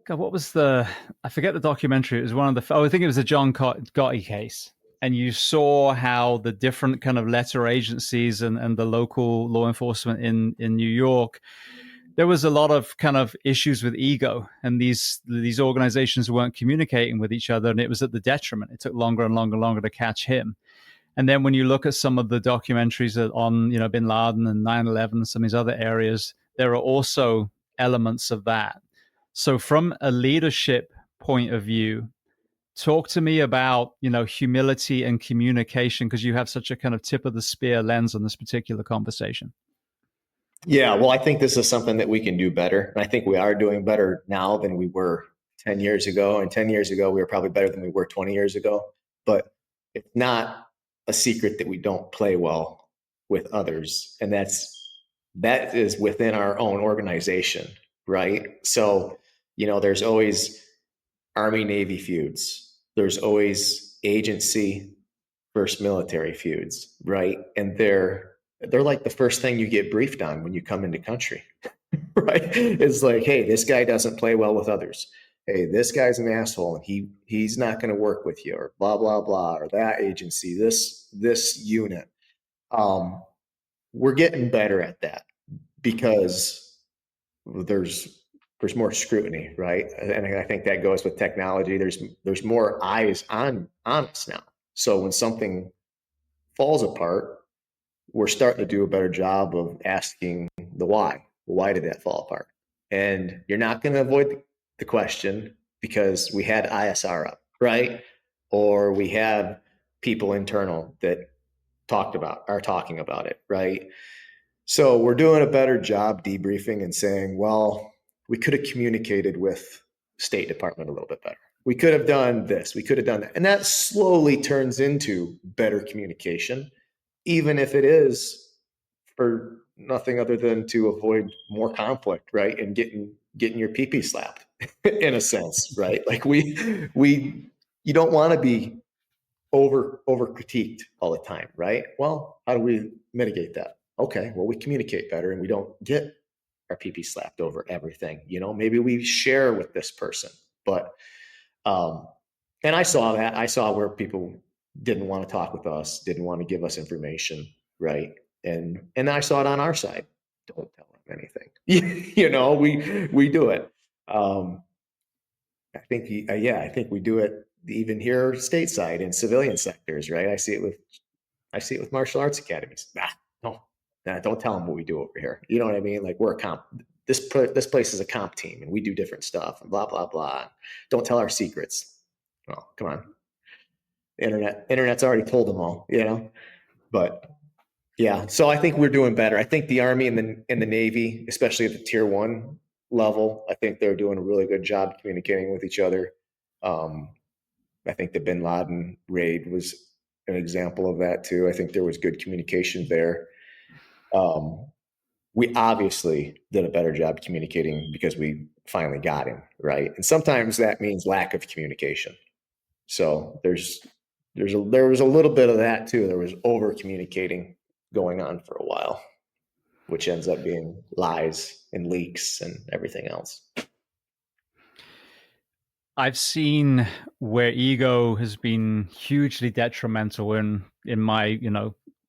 what was I forget the documentary. It was one of I think it was the John Gotti case. And you saw how the different kind of letter agencies and the local law enforcement in New York, there was a lot of kind of issues with ego, and these organizations weren't communicating with each other, and it was at the detriment. It took longer and longer to catch him. And then when you look at some of the documentaries on, Bin Laden and 9/11, some of these other areas, there are also elements of that. So from a leadership point of view, talk to me about, humility and communication, because you have such a kind of tip of the spear lens on this particular conversation. Yeah, well, I think this is something that we can do better. And I think we are doing better now than we were 10 years ago. And 10 years ago, we were probably better than we were 20 years ago. But it's not a secret that we don't play well with others. And that is within our own organization, right? So, there's always Army-Navy feuds. There's always agency versus military feuds, right? And they're like the first thing you get briefed on when you come into country, right? It's like, hey, this guy doesn't play well with others. Hey, this guy's an asshole and he's not going to work with you, or blah, blah, blah, or that agency, this unit. We're getting better at that because there's more scrutiny, right? And I think that goes with technology. There's more eyes on us now. So when something falls apart, we're starting to do a better job of asking the why. Why did that fall apart? And you're not going to avoid the question because we had ISR up, right? Or we have people internal that are talking about it, right? So we're doing a better job debriefing and saying, well, we could have communicated with State Department a little bit better. We could have done this. We could have done that. And that slowly turns into better communication, even if it is for nothing other than to avoid more conflict, right? And getting your pee-pee slapped in a sense, right? Like you don't want to be over critiqued all the time, right? Well, how do we mitigate that? Okay, well, we communicate better and we don't get our pee-pee slapped over everything. Maybe we share with this person, but and I saw that. I saw where people didn't want to talk with us, didn't want to give us information, right? And I saw it on our side. Don't tell them anything. We do it. I think we do it even here stateside in civilian sectors, right? I see it with martial arts academies. Don't tell them what we do over here. You know what I mean? Like we're a comp. This place is a comp team, and we do different stuff, and blah blah blah. Don't tell our secrets. Well, come on. Internet's already told them all, But yeah, so I think we're doing better. I think the Army and the Navy, especially at the tier 1 level, I think they're doing a really good job communicating with each other. I think the Bin Laden raid was an example of that too. I think there was good communication there. We obviously did a better job communicating because we finally got him, right? And sometimes that means lack of communication. So there was a little bit of that too. There was over communicating going on for a while. which ends up being lies and leaks and everything else. I've seen where ego has been hugely detrimental in my,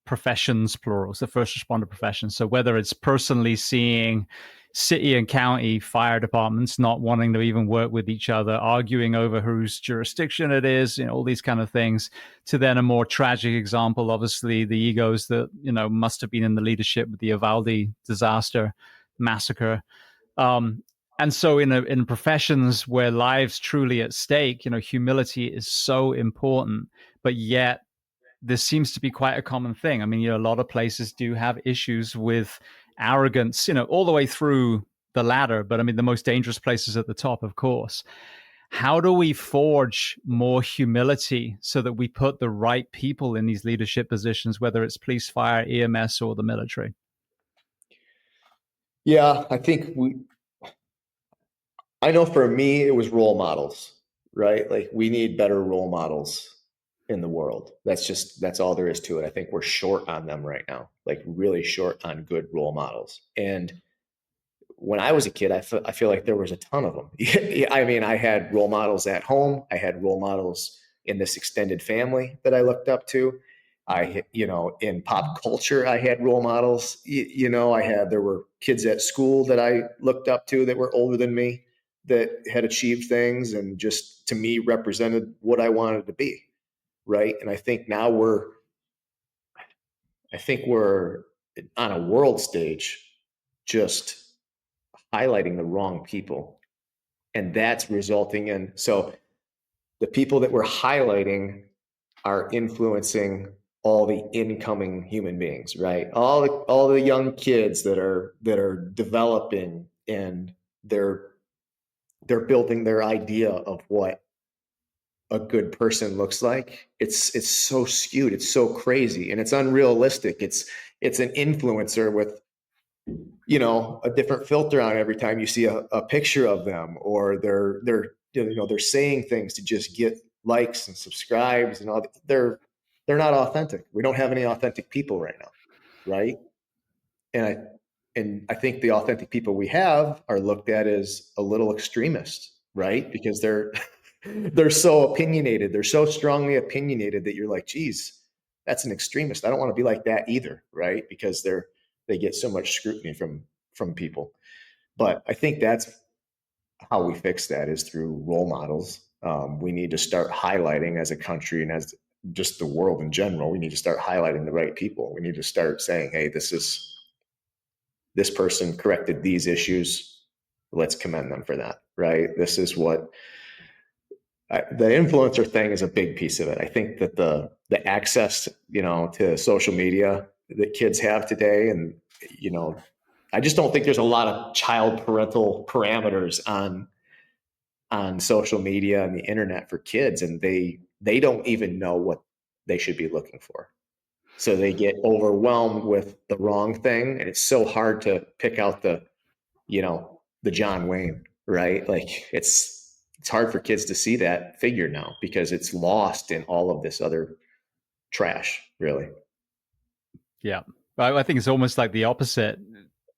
professions, plurals, the first responder profession. So whether it's personally seeing city and county fire departments not wanting to even work with each other, arguing over whose jurisdiction it is, all these kind of things, to then a more tragic example, obviously the egos that, must have been in the leadership with the Uvalde disaster massacre. And so in professions where lives truly at stake, humility is so important, but yet this seems to be quite a common thing. I mean, a lot of places do have issues with arrogance, all the way through the ladder, but I mean, the most dangerous places at the top, of course. How do we forge more humility so that we put the right people in these leadership positions, whether it's police, fire, EMS, or the military? Yeah, I know for me, it was role models, right? Like we need better role models in the world. That's all there is to it. I think we're short on them right now, like really short on good role models. And when I was a kid, I feel like there was a ton of them. I mean, I had role models at home. I had role models in this extended family that I looked up to. In pop culture, I had role models. There were kids at school that I looked up to that were older than me that had achieved things and just to me represented what I wanted to be. Right. And I think now we're on a world stage just highlighting the wrong people. And that's resulting in, so the people that we're highlighting are influencing all the incoming human beings, right? All the young kids that are developing, and they're building their idea of what a good person looks like. It's so skewed, it's so crazy, and it's unrealistic. It's an influencer with a different filter on every time you see a picture of them, or they're saying things to just get likes and subscribes and all. They're not authentic. We don't have any authentic people right now, right? And I think the authentic people we have are looked at as a little extremist, right? Because they're so opinionated, they're so strongly opinionated that you're like, geez, that's an extremist. I don't want to be like that either, right? Because they get so much scrutiny from people. But I think that's how we fix that, is through role models. We need to start highlighting, as a country and as just the world in general, we need to start highlighting the right people. We need to start saying, hey, this person corrected these issues. Let's commend them for that, right? This is what the influencer thing is a big piece of it. I think that the access, to social media that kids have today, and I just don't think there's a lot of child parental parameters on social media and the internet for kids, and they don't even know what they should be looking for. So they get overwhelmed with the wrong thing, and it's so hard to pick out the John Wayne, right? Like it's hard for kids to see that figure now because it's lost in all of this other trash, really. Yeah. I think it's almost like the opposite.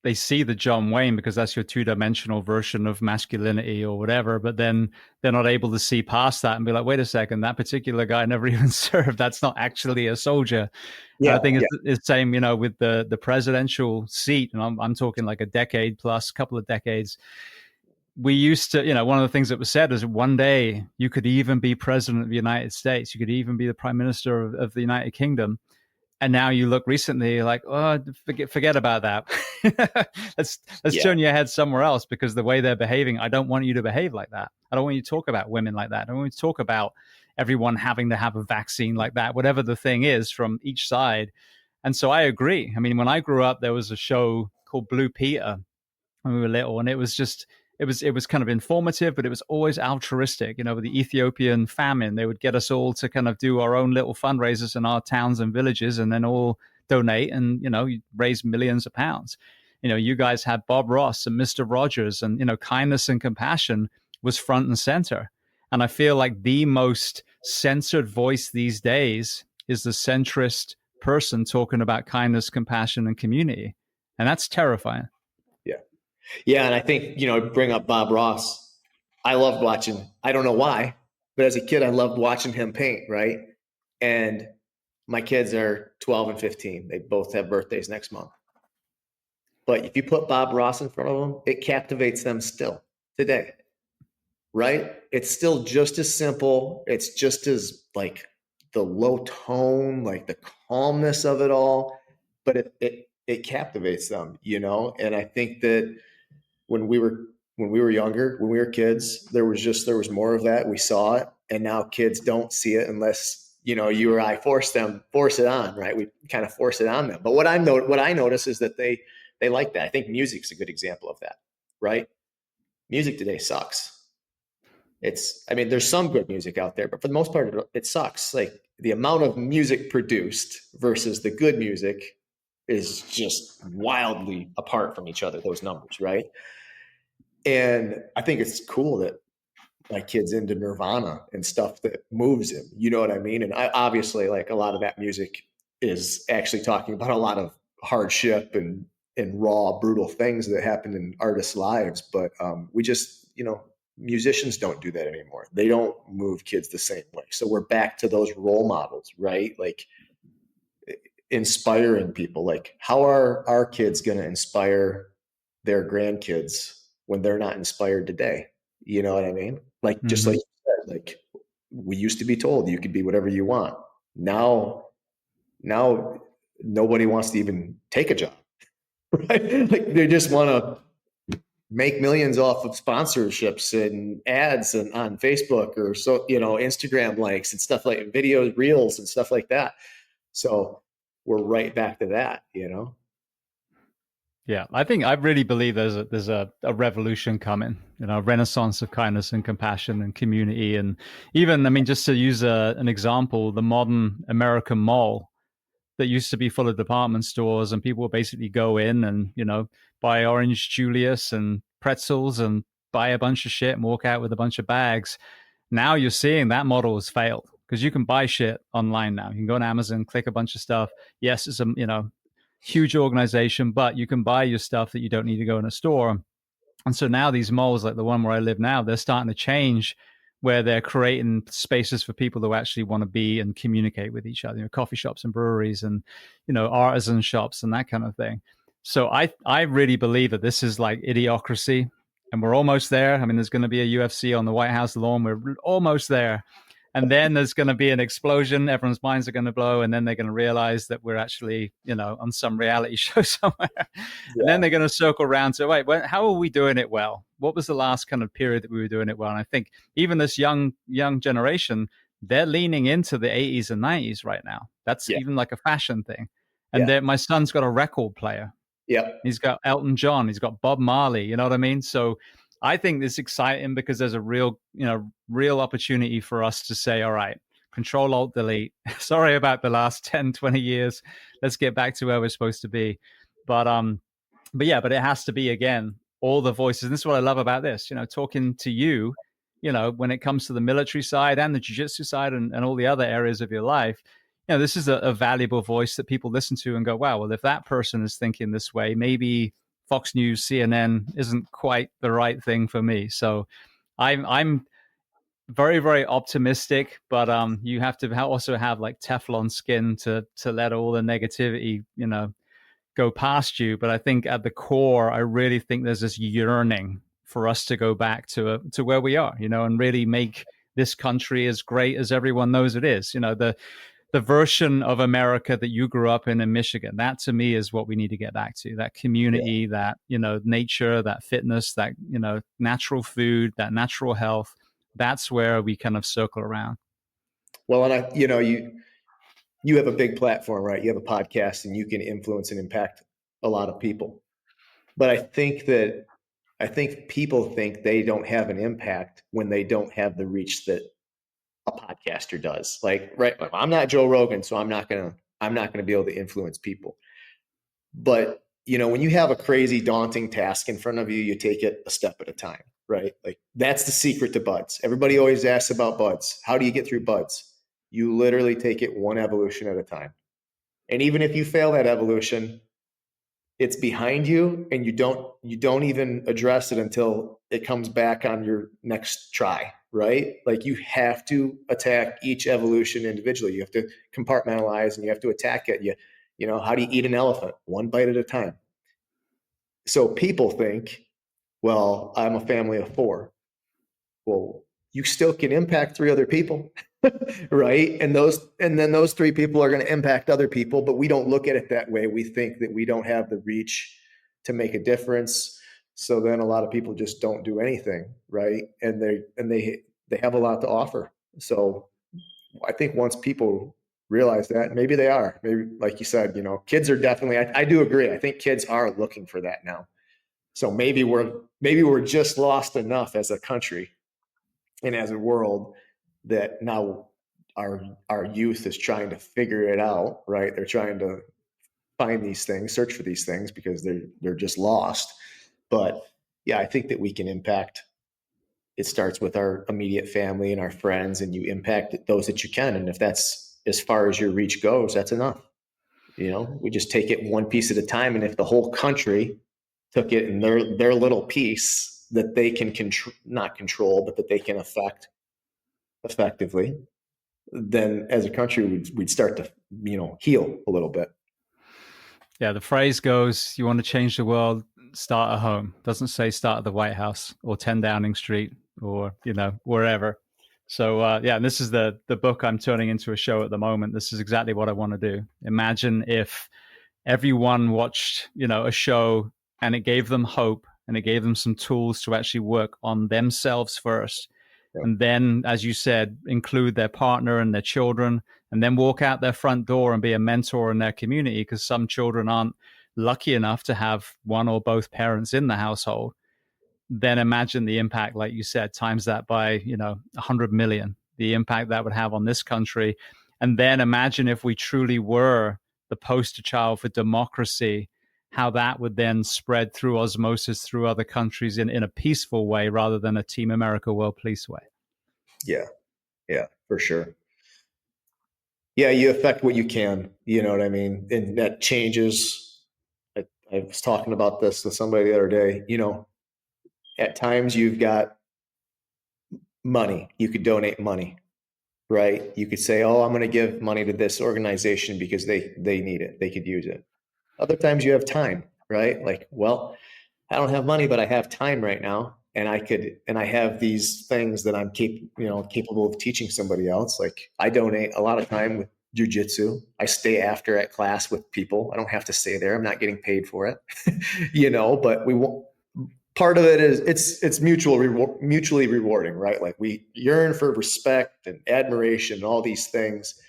They see the John Wayne because that's your two-dimensional version of masculinity or whatever, but then they're not able to see past that and be like, wait a second, that particular guy never even served. That's not actually a soldier. Yeah, I think it's the same, with the presidential seat, and I'm talking like a decade plus, couple of decades. We used to, one of the things that was said is one day you could even be president of the United States. You could even be the prime minister of the United Kingdom. And now you look recently like, oh, forget about that. let's turn your head somewhere else, because the way they're behaving, I don't want you to behave like that. I don't want you to talk about women like that. I don't want you to talk about everyone having to have a vaccine like that, whatever the thing is from each side. And so I agree. I mean, when I grew up, there was a show called Blue Peter when we were little, and it was kind of informative, but it was always altruistic. With the Ethiopian famine, they would get us all to kind of do our own little fundraisers in our towns and villages, and then all donate and, raise millions of pounds. You guys had Bob Ross and Mr. Rogers, and, kindness and compassion was front and center. And I feel like the most censored voice these days is the centrist person talking about kindness, compassion, and community. And that's terrifying. Yeah. Yeah. And I think, bring up Bob Ross. I loved watching, I don't know why, but as a kid, I loved watching him paint. Right. And my kids are 12 and 15. They both have birthdays next month. But if you put Bob Ross in front of them, it captivates them still today. Right. It's still just as simple. It's just as like the low tone, like the calmness of it all, but it captivates them, And I think that when we were younger, when we were kids, there was more of that. We saw it, and now kids don't see it unless you or I force it on, right? We kind of force it on them. But what I notice is that they like that. I think music's a good example of that, right? Music today sucks. There's some good music out there, but for the most part, it sucks. Like the amount of music produced versus the good music is just wildly apart from each other, those numbers, right? And I think it's cool that my kid's into Nirvana and stuff that moves him. You know what I mean? And I obviously, like, a lot of that music is actually talking about a lot of hardship and raw, brutal things that happen in artists' lives. But we just, musicians don't do that anymore. They don't move kids the same way. So we're back to those role models, right? Like inspiring people. Like, how are our kids going to inspire their grandkids when they're not inspired today? You know what I mean? Like, just like you said, like we used to be told you could be whatever you want. Now nobody wants to even take a job, right? Like they just want to make millions off of sponsorships and ads and on Facebook or Instagram likes and stuff like videos, reels and stuff like that. So we're right back to that, Yeah, I really believe there's a revolution coming, a renaissance of kindness and compassion and community. And even, just to use an example, the modern American mall that used to be full of department stores, and people would basically go in and, buy Orange Julius and pretzels and buy a bunch of shit and walk out with a bunch of bags. Now you're seeing that model has failed because you can buy shit online now. You can go on Amazon, click a bunch of stuff. Yes, it's a, huge organization, but you can buy your stuff that you don't need to go in a store. And so now these malls, like the one where I live now, they're starting to change, where they're creating spaces for people who actually want to be and communicate with each other, coffee shops and breweries and, artisan shops and that kind of thing. So I really believe that this is like idiocracy, and we're almost there. There's going to be a UFC on the White House lawn. We're almost there. And then there's going to be an explosion. Everyone's minds are going to blow. And then they're going to realize that we're actually, on some reality show somewhere. Yeah. And then they're going to circle around to, wait, how are we doing it well? What was the last kind of period that we were doing it well? And I think even this young generation, they're leaning into the 80s and 90s right now. That's even like a fashion thing. And my son's got a record player. Yep. He's got Elton John. He's got Bob Marley. You know what I mean? So I think this is exciting because there's a real opportunity for us to say, all right, Control Alt Delete. Sorry about the last 10, 20 years. Let's get back to where we're supposed to be. But it has to be, again, all the voices. And this is what I love about this, talking to you, when it comes to the military side and the jiu-jitsu side and all the other areas of your life, this is a valuable voice that people listen to and go, wow, well, if that person is thinking this way, maybe Fox News, CNN isn't quite the right thing for me. So I'm very, very optimistic, but you have to also have like Teflon skin to let all the negativity, go past you. But I think at the core, I really think there's this yearning for us to go back to where we are, and really make this country as great as everyone knows it is. The version of America that you grew up in Michigan, that to me is what we need to get back to. That community, that, nature, that fitness, that, natural food, that natural health. That's where we kind of circle around. Well, and you have a big platform, right? You have a podcast and you can influence and impact a lot of people. But I think people think they don't have an impact when they don't have the reach that a podcaster does. Like, right, I'm not Joe Rogan, so I'm not gonna be able to influence people. But when you have a crazy, daunting task in front of you, you take it a step at a time, right? Like that's the secret to buds. Everybody always asks about buds. How do you get through buds? You literally take it one evolution at a time. And even if you fail that evolution, it's behind you, and you don't even address it until it comes back on your next try, right? Like you have to attack each evolution individually. You have to compartmentalize and you have to attack it. You know, how do you eat an elephant? One bite at a time. So people think, well, I'm a family of 4. Well, you still can impact 3 other people, right? And then those 3 people are going to impact other people, but we don't look at it that way. We think that we don't have the reach to make a difference. So then a lot of people just don't do anything, right? And they have a lot to offer. So I think once people realize that, maybe they are, maybe like you said, you know, kids are definitely, I do agree. I think kids are looking for that now. So maybe we're just lost enough as a country and as a world that now our youth is trying to figure it out, right? They're trying to find these things, search for these things because they're just lost. But yeah, I think that we can impact. It starts with our immediate family and our friends, and you impact those that you can. And if that's as far as your reach goes, that's enough. You know, we just take it one piece at a time. And if the whole country took it in their little piece that they can not control, but that they can affect effectively, then as a country, we'd start to, you know, heal a little bit. Yeah, the phrase goes, you want to change the world, start at home. Doesn't say start at the White House or 10 Downing Street or, you know, wherever. So, yeah, and this is the book I'm turning into a show at the moment. This is exactly what I want to do. Imagine if everyone watched, you know, a show and it gave them hope and it gave them some tools to actually work on themselves first. Yep. And then, as you said, include their partner and their children, and then walk out their front door and be a mentor in their community, because some children aren't lucky enough to have one or both parents in the household. Then imagine the impact, like you said, times that by, you know, 100 million, the impact that would have on this country. And then imagine if we truly were the poster child for democracy, how that would then spread through osmosis through other countries in a peaceful way rather than a Team America World Police way. Yeah, for sure. Yeah, you affect what you can, you know what I mean? And that changes. I was talking about this with somebody the other day. You know, at times you've got money. You could donate money, right? You could say, oh, I'm going to give money to this organization because they need it. They could use it. Other times you have time, right? Like, well, I don't have money, but I have time right now. And I have these things that I'm capable of teaching somebody else. Like I donate a lot of time with jujitsu. I stay after at class with people. I don't have to stay there. I'm not getting paid for it, you know, but part of it is it's mutually rewarding, right? Like we yearn for respect and admiration and all these things,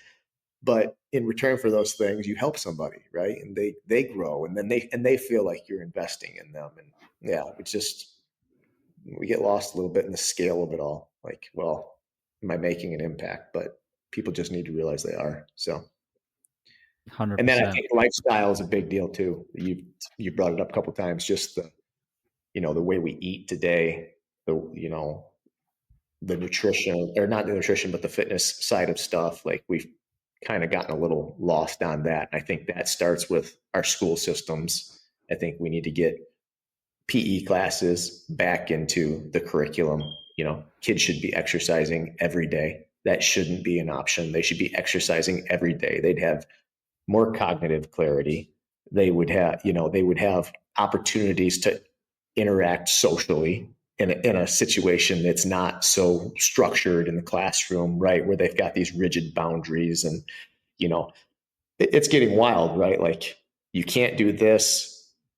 but in return for those things, you help somebody, right? And they grow, and then they feel like you're investing in them. And yeah, it's just, we get lost a little bit in the scale of it all. Like, well, am I making an impact? But people just need to realize they are. So, 100%. And then I think lifestyle is a big deal too. You brought it up a couple of times. Just the way we eat today. The nutrition, or not the nutrition, but the fitness side of stuff. Like we've kind of gotten a little lost on that. I think that starts with our school systems. I think we need to get PE classes back into the curriculum. You know, kids should be exercising every day. That shouldn't be an option. They should be exercising every day. They'd have more cognitive clarity. They would have opportunities to interact socially in a situation that's not so structured in the classroom, right? Where they've got these rigid boundaries, and, you know, it's getting wild, right? Like you can't do this,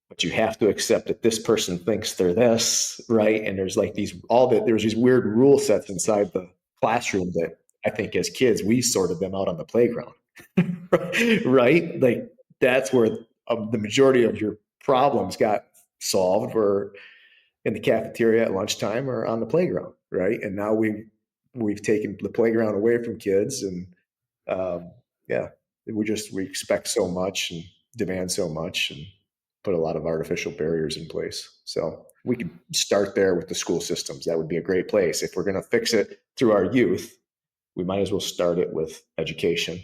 but you have to accept that this person thinks they're this, right? And there's like there's these weird rule sets inside the classroom that I think as kids, we sorted them out on the playground, right? Like that's where the majority of your problems got solved, were in the cafeteria at lunchtime or on the playground, right? And now we've taken the playground away from kids, and we expect so much and demand so much and put a lot of artificial barriers in place. So we could start there with the school systems. That would be a great place. If we're going to fix it through our youth, we might as well start it with education.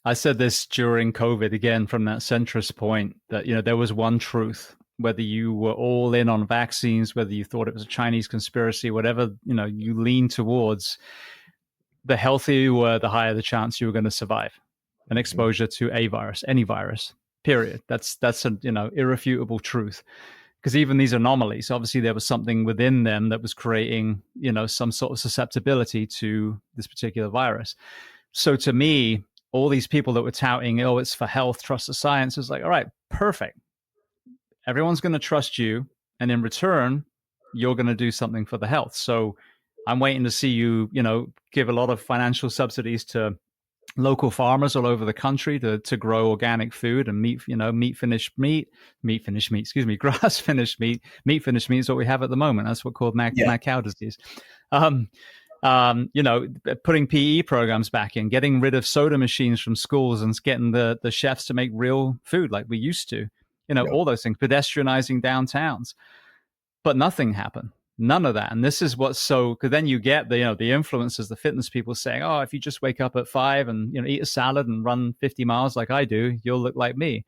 I said this during COVID again from that centrist point that, there was one truth, whether you were all in on vaccines, whether you thought it was a Chinese conspiracy, whatever, you lean towards, the healthier you were, the higher the chance you were going to survive an exposure to a virus, any virus, period. That's a, irrefutable truth. Because even these anomalies, obviously there was something within them that was creating, some sort of susceptibility to this particular virus. So to me, all these people that were touting, oh, it's for health, trust the science, is like, all right, perfect. Everyone's going to trust you. And in return, you're going to do something for the health. So I'm waiting to see you, give a lot of financial subsidies to local farmers all over the country to grow organic food and grass finished meat. Meat finished meat is what we have at the moment. That's what called mad cow disease. Putting PE programs back in, getting rid of soda machines from schools and getting the chefs to make real food like we used to, all those things, pedestrianizing downtowns, but nothing happened. None of that. And this is what's so, because then you get the influencers, the fitness people saying, oh, if you just wake up at 5 and, eat a salad and run 50 miles like I do, you'll look like me.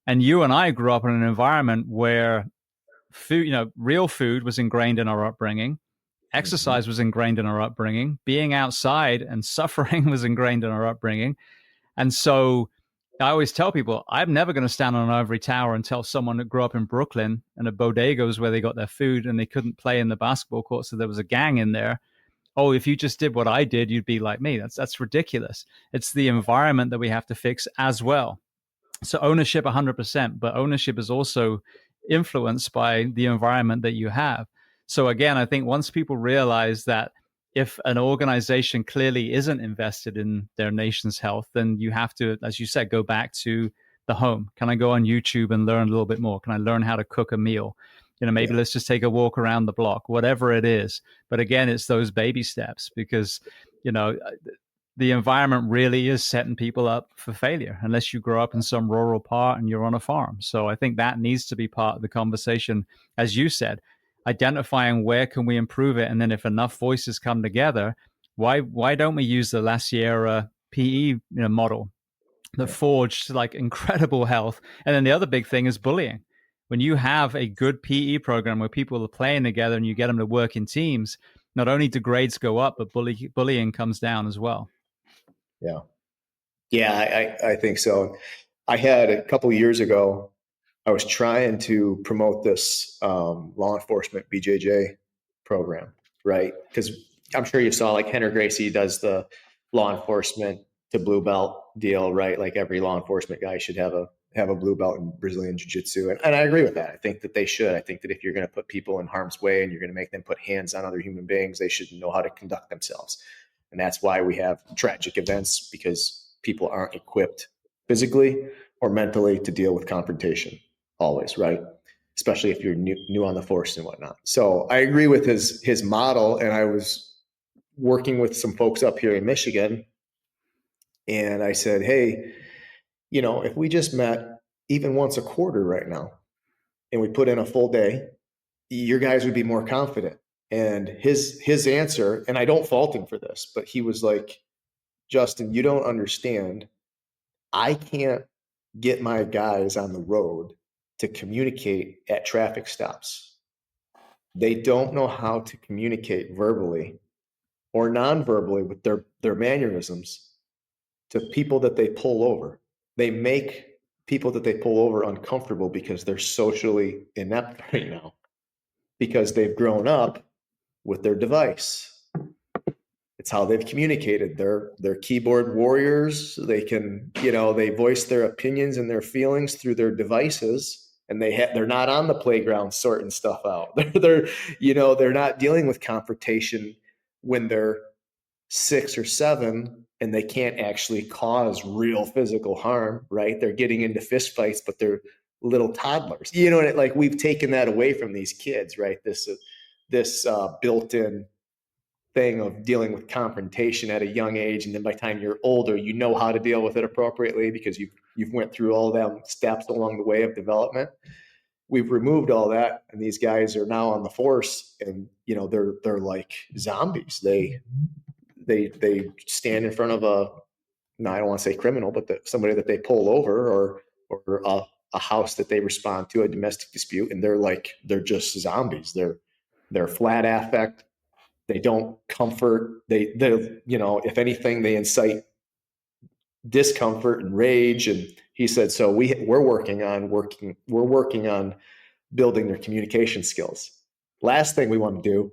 And you and I grew up in an environment where food, real food was ingrained in our upbringing. Exercise was ingrained in our upbringing. Being outside and suffering was ingrained in our upbringing. And so I always tell people, I'm never going to stand on an ivory tower and tell someone that grew up in Brooklyn and a bodega was where they got their food and they couldn't play in the basketball court, so there was a gang in there. Oh, if you just did what I did, you'd be like me. That's ridiculous. It's the environment that we have to fix as well. So ownership 100%, but ownership is also influenced by the environment that you have. So again, I think once people realize that if an organization clearly isn't invested in their nation's health, then you have to, as you said, go back to the home. Can I go on YouTube and learn a little bit more? Can I learn how to cook a meal? Maybe let's just take a walk around the block, whatever it is. But again, it's those baby steps because, the environment really is setting people up for failure unless you grow up in some rural part and you're on a farm. So I think that needs to be part of the conversation, as you said, identifying where can we improve it. And then if enough voices come together, why don't we use the La Sierra PE model that forged like incredible health? And then the other big thing is bullying. When you have a good PE program where people are playing together and you get them to work in teams, not only do grades go up, but bullying comes down as well. Yeah, I think so. I had a couple of years ago, I was trying to promote this law enforcement BJJ program, right? Because I'm sure you saw like Henry Gracie does the law enforcement to blue belt deal, right? Like every law enforcement guy should have a blue belt in Brazilian Jiu-Jitsu. And I agree with that. I think that they should. I think that if you're going to put people in harm's way and you're going to make them put hands on other human beings, they should know how to conduct themselves. And that's why we have tragic events, because people aren't equipped physically or mentally to deal with confrontation always, right? Especially if you're new on the force and whatnot. So I agree with his model. And I was working with some folks up here in Michigan. And I said, hey, if we just met even once a quarter right now and we put in a full day, your guys would be more confident. And his answer, and I don't fault him for this, but he was like, Justin, you don't understand. I can't get my guys on the road to communicate at traffic stops. They don't know how to communicate verbally or non-verbally with their mannerisms to people that they pull over. They make people that they pull over uncomfortable because they're socially inept right now, because they've grown up with their device. It's how they've communicated. They're keyboard warriors. They can, they voice their opinions and their feelings through their devices, and they're not on the playground sorting stuff out. They're not dealing with confrontation when they're 6 or 7 and they can't actually cause real physical harm, right? They're getting into fist fights, but they're little toddlers. Like we've taken that away from these kids, right? This built-in thing of dealing with confrontation at a young age, and then by the time you're older, you know how to deal with it appropriately because you've went through all them steps along the way of development. We've removed all that, and these guys are now on the force, and they're like zombies. They stand in front of no, I don't want to say criminal, but somebody that they pull over, or a house that they respond to, a domestic dispute, and they're just zombies. They're flat affect. They don't comfort. They're, if anything, they incite discomfort and rage. And he said, so we're working on building their communication skills. Last thing we want to do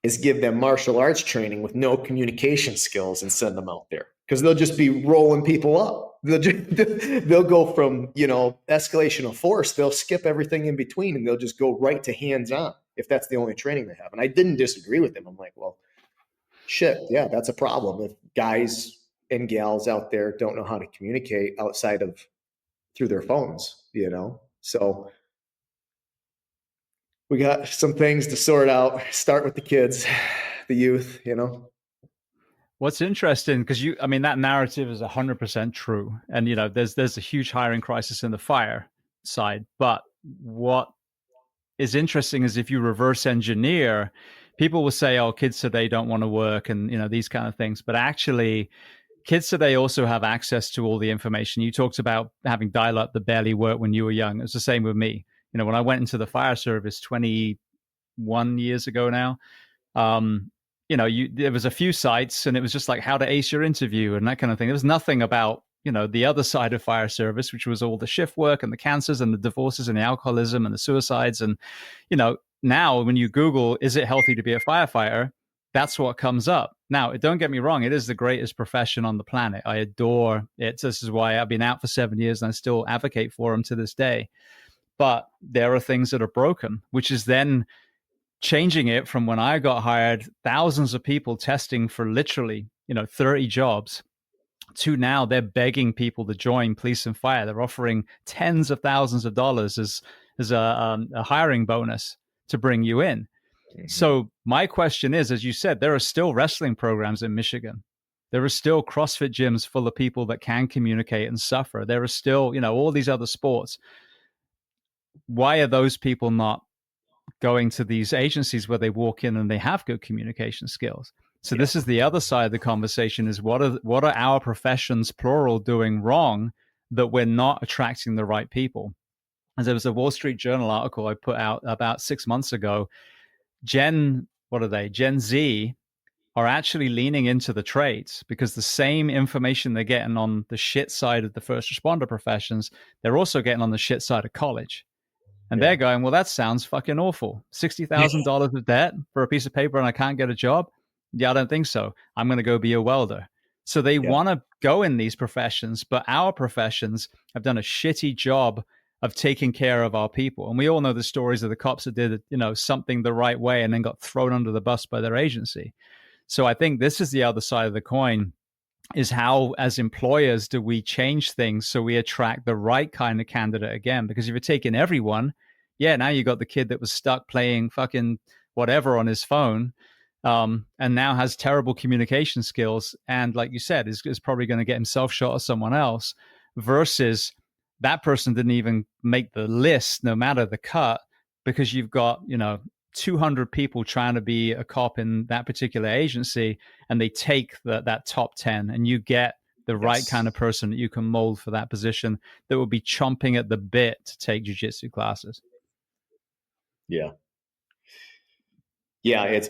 is give them martial arts training with no communication skills and send them out there, because they'll just be rolling people up. They'll go from, escalation of force. They'll skip everything in between, and they'll just go right to hands-on if that's the only training they have. And I didn't disagree with him. I'm like, well, shit, yeah, that's a problem. If guys and gals out there don't know how to communicate outside of through their phones, So we got some things to sort out. Start with the kids, the youth, What's interesting, because that narrative is 100% true. And, there's a huge hiring crisis in the fire side. But what is interesting is if you reverse engineer, people will say, oh, kids today don't want to work and, these kind of things. But actually, kids today also have access to all the information. You talked about having dial-up that barely worked when you were young. It's the same with me. When I went into the fire service 21 years ago now, there was a few sites and it was just like how to ace your interview and that kind of thing. There was nothing about, the other side of fire service, which was all the shift work and the cancers and the divorces and the alcoholism and the suicides. And, now when you Google, is it healthy to be a firefighter? That's what comes up. Now, don't get me wrong. It is the greatest profession on the planet. I adore it. This is why I've been out for 7 years and I still advocate for them to this day. But there are things that are broken, which is then changing it from when I got hired, thousands of people testing for literally, 30 jobs, to now they're begging people to join police and fire. They're offering tens of thousands of dollars as a hiring bonus to bring you in. Mm-hmm. So my question is, as you said, there are still wrestling programs in Michigan. There are still CrossFit gyms full of people that can communicate and suffer. There are still, all these other sports. Why are those people not going to these agencies where they walk in and they have good communication skills? So This is the other side of the conversation, is what are our professions, plural, doing wrong that we're not attracting the right people? And there was a Wall Street Journal article I put out about 6 months ago. Gen Z are actually leaning into the trades because the same information they're getting on the shit side of the first responder professions, they're also getting on the shit side of college. And they're going, well, that sounds fucking awful. $60,000 of debt for a piece of paper and I can't get a job? Yeah, I don't think so. I'm going to go be a welder. So they want to go in these professions, but our professions have done a shitty job of taking care of our people. And we all know the stories of the cops that did, something the right way and then got thrown under the bus by their agency. So I think this is the other side of the coin, is how, as employers, do we change things so we attract the right kind of candidate again? Because if you're taking everyone, now you got the kid that was stuck playing fucking whatever on his phone, and now has terrible communication skills. And like you said, is probably going to get himself shot or someone else, versus that person didn't even make the list, no matter the cut, because you've got, 200 people trying to be a cop in that particular agency, and they take that top 10, and you get the right kind of person that you can mold for that position that will be chomping at the bit to take jiu-jitsu classes. Yeah. Yeah. It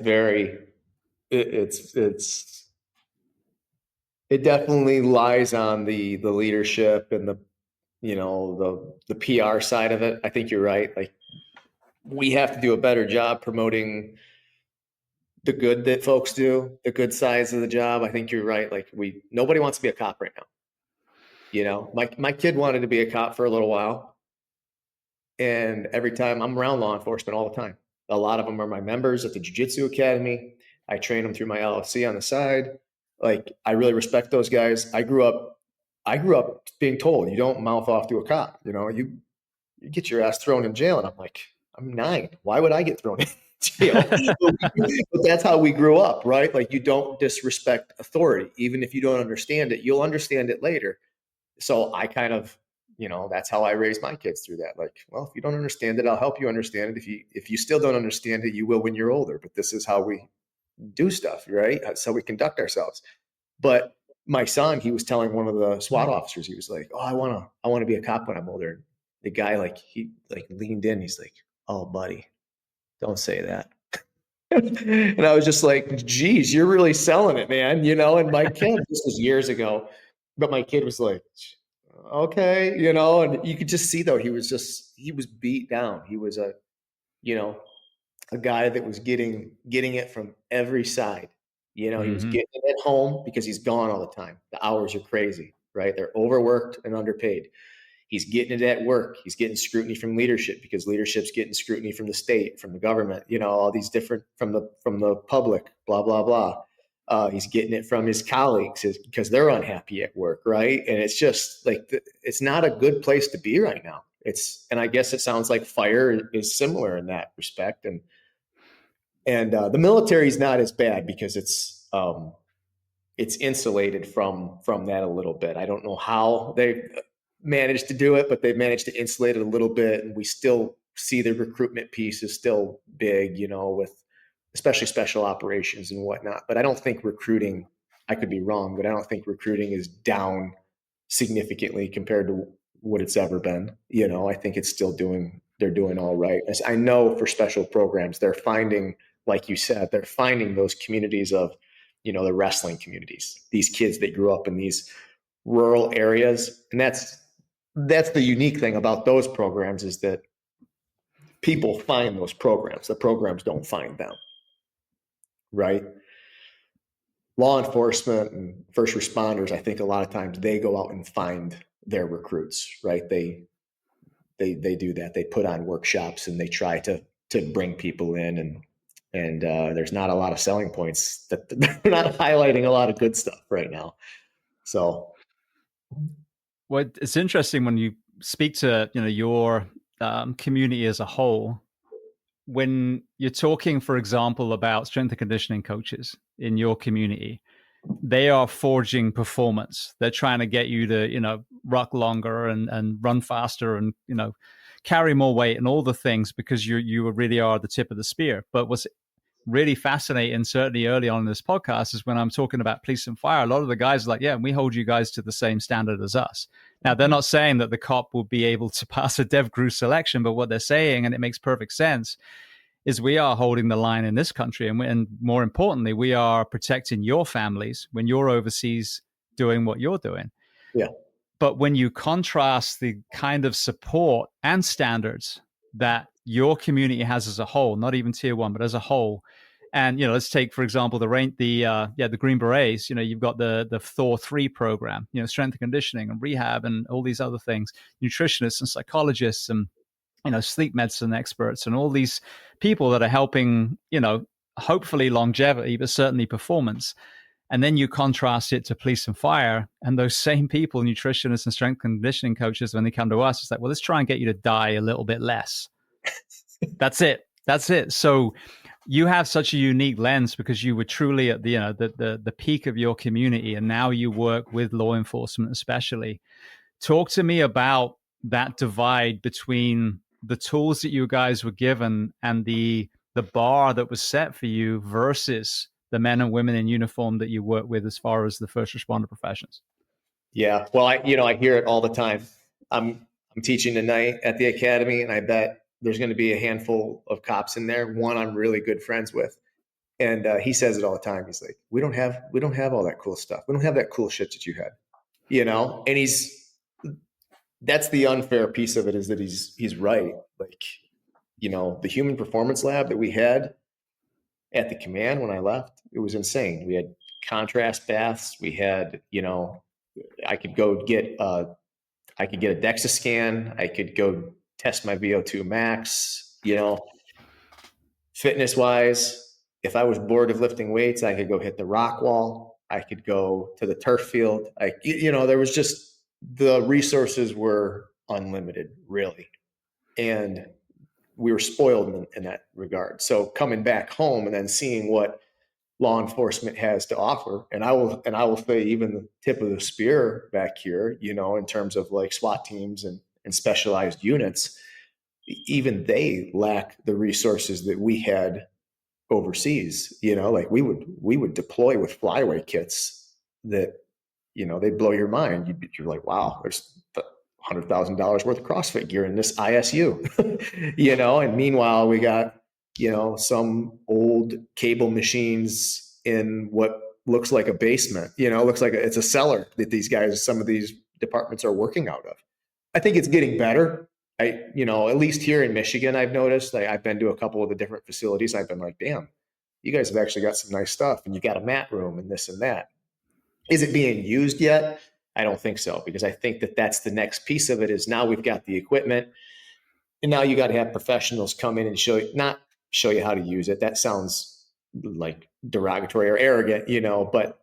definitely lies on the leadership and the PR side of it. I think you're right. Like, we have to do a better job promoting the good that folks do, the good sides of the job. I think you're right. Like, nobody wants to be a cop right now. My kid wanted to be a cop for a little while. And every time I'm around law enforcement all the time, a lot of them are my members at the Jiu-Jitsu Academy. I train them through my LLC on the side. Like, I really respect those guys. I grew up being told, you don't mouth off to a cop. You get your ass thrown in jail. And I'm like, I'm 9. Why would I get thrown in jail? But that's how we grew up, right? Like, you don't disrespect authority. Even if you don't understand it, you'll understand it later. So I kind of, that's how I raised my kids through that. Like, well, if you don't understand it, I'll help you understand it. If you still don't understand it, you will when you're older. But this is how we do stuff, right? That's how we conduct ourselves. But my son, he was telling one of the SWAT officers, he was like, "Oh, I want to be a cop when I'm older." The guy, like, he like leaned in. He's like, "Oh, buddy, don't say that." And I was just like, "Geez, you're really selling it, man." And my kid, this was years ago, but my kid was like, "Okay," and you could just see though, he was beat down. He was you know, a guy that was getting it from every side. He was Mm-hmm. getting it at home because he's gone all the time. The hours are crazy, right? They're overworked and underpaid. He's getting it at work. He's getting scrutiny from leadership because leadership's getting scrutiny from the state, from the government, all these different from the public, blah, blah, blah. He's getting it from his colleagues because they're unhappy at work, right? And it's just like it's not a good place to be right now. And I guess it sounds like fire is similar in that respect. And the military is not as bad because it's insulated from that a little bit. I don't know how they managed to do it, but they've managed to insulate it a little bit. And we still see the recruitment piece is still big, with especially special operations and whatnot. But I don't think recruiting, I could be wrong, but I don't think recruiting is down significantly compared to what it's ever been. I think it's still they're doing all right. As I know for special programs, they're finding, like you said, they're finding those communities of, the wrestling communities, these kids that grew up in these rural areas. And that's the unique thing about those programs is that people find those programs. The programs don't find them, right? Law enforcement and first responders, I think a lot of times they go out and find their recruits, right? They do that. They put on workshops and they try to bring people in, and there's not a lot of selling points. That they're not highlighting a lot of good stuff right now. So, well, it's interesting when you speak to your community as a whole. When you're talking, for example, about strength and conditioning coaches in your community, they are forging performance. They're trying to get you to, ruck longer and run faster and, carry more weight and all the things because you really are the tip of the spear. But what's really fascinating, certainly early on in this podcast, is when I'm talking about police and fire, a lot of the guys are like, yeah, we hold you guys to the same standard as us. Now, they're not saying that the cop will be able to pass a DEVGRU selection, but what they're saying, and it makes perfect sense, is we are holding the line in this country. And more importantly, we are protecting your families when you're overseas doing what you're doing. yeah. But when you contrast the kind of support and standards that your community has as a whole, not even tier one, but as a whole, and let's take, for example, the Green Berets. You've got the Thor 3 program, strength and conditioning and rehab and all these other things, nutritionists and psychologists and sleep medicine experts and all these people that are helping, hopefully longevity, but certainly performance. And then you contrast it to police and fire, and those same people, nutritionists and strength conditioning coaches, when they come to us, it's like, well, let's try and get you to die a little bit less. That's it. So you have such a unique lens because you were truly at the peak of your community, and now you work with law enforcement especially. Talk to me about that divide between the tools that you guys were given and the bar that was set for you versus the men and women in uniform that you work with as far as the first responder professions. Yeah. Well, I hear it all the time. I'm teaching tonight at the academy, and I bet there's going to be a handful of cops in there. One I'm really good friends with. And he says it all the time. He's like, we don't have all that cool stuff. We don't have that cool shit that you had, and that's the unfair piece of it, is that he's right. Like, the human performance lab that we had at the command when I left, it was insane. We had contrast baths. We had, I could get a DEXA scan. I could go test my VO2 max, fitness wise. If I was bored of lifting weights, I could go hit the rock wall. I could go to the turf field. There was just, the resources were unlimited, really. And we were spoiled in that regard. So coming back home and then seeing what law enforcement has to offer, and I will say even the tip of the spear back here, in terms of like SWAT teams and specialized units, even they lack the resources that we had overseas. Like we would deploy with flyaway kits that they blow your mind. You're like, wow, there's $100,000 worth of CrossFit gear in this ISU, and meanwhile we got, some old cable machines in what looks like a basement, looks like it's a cellar that some of these departments are working out of. I think it's getting better. At least here in Michigan, I've noticed, I've been to a couple of the different facilities. I've been like, damn, you guys have actually got some nice stuff, and you got a mat room and this and that. Is it being used yet? I don't think so, because I think that that's the next piece of it. Is now we've got the equipment, and now you got to have professionals come in and not show you how to use it. That sounds like derogatory or arrogant, but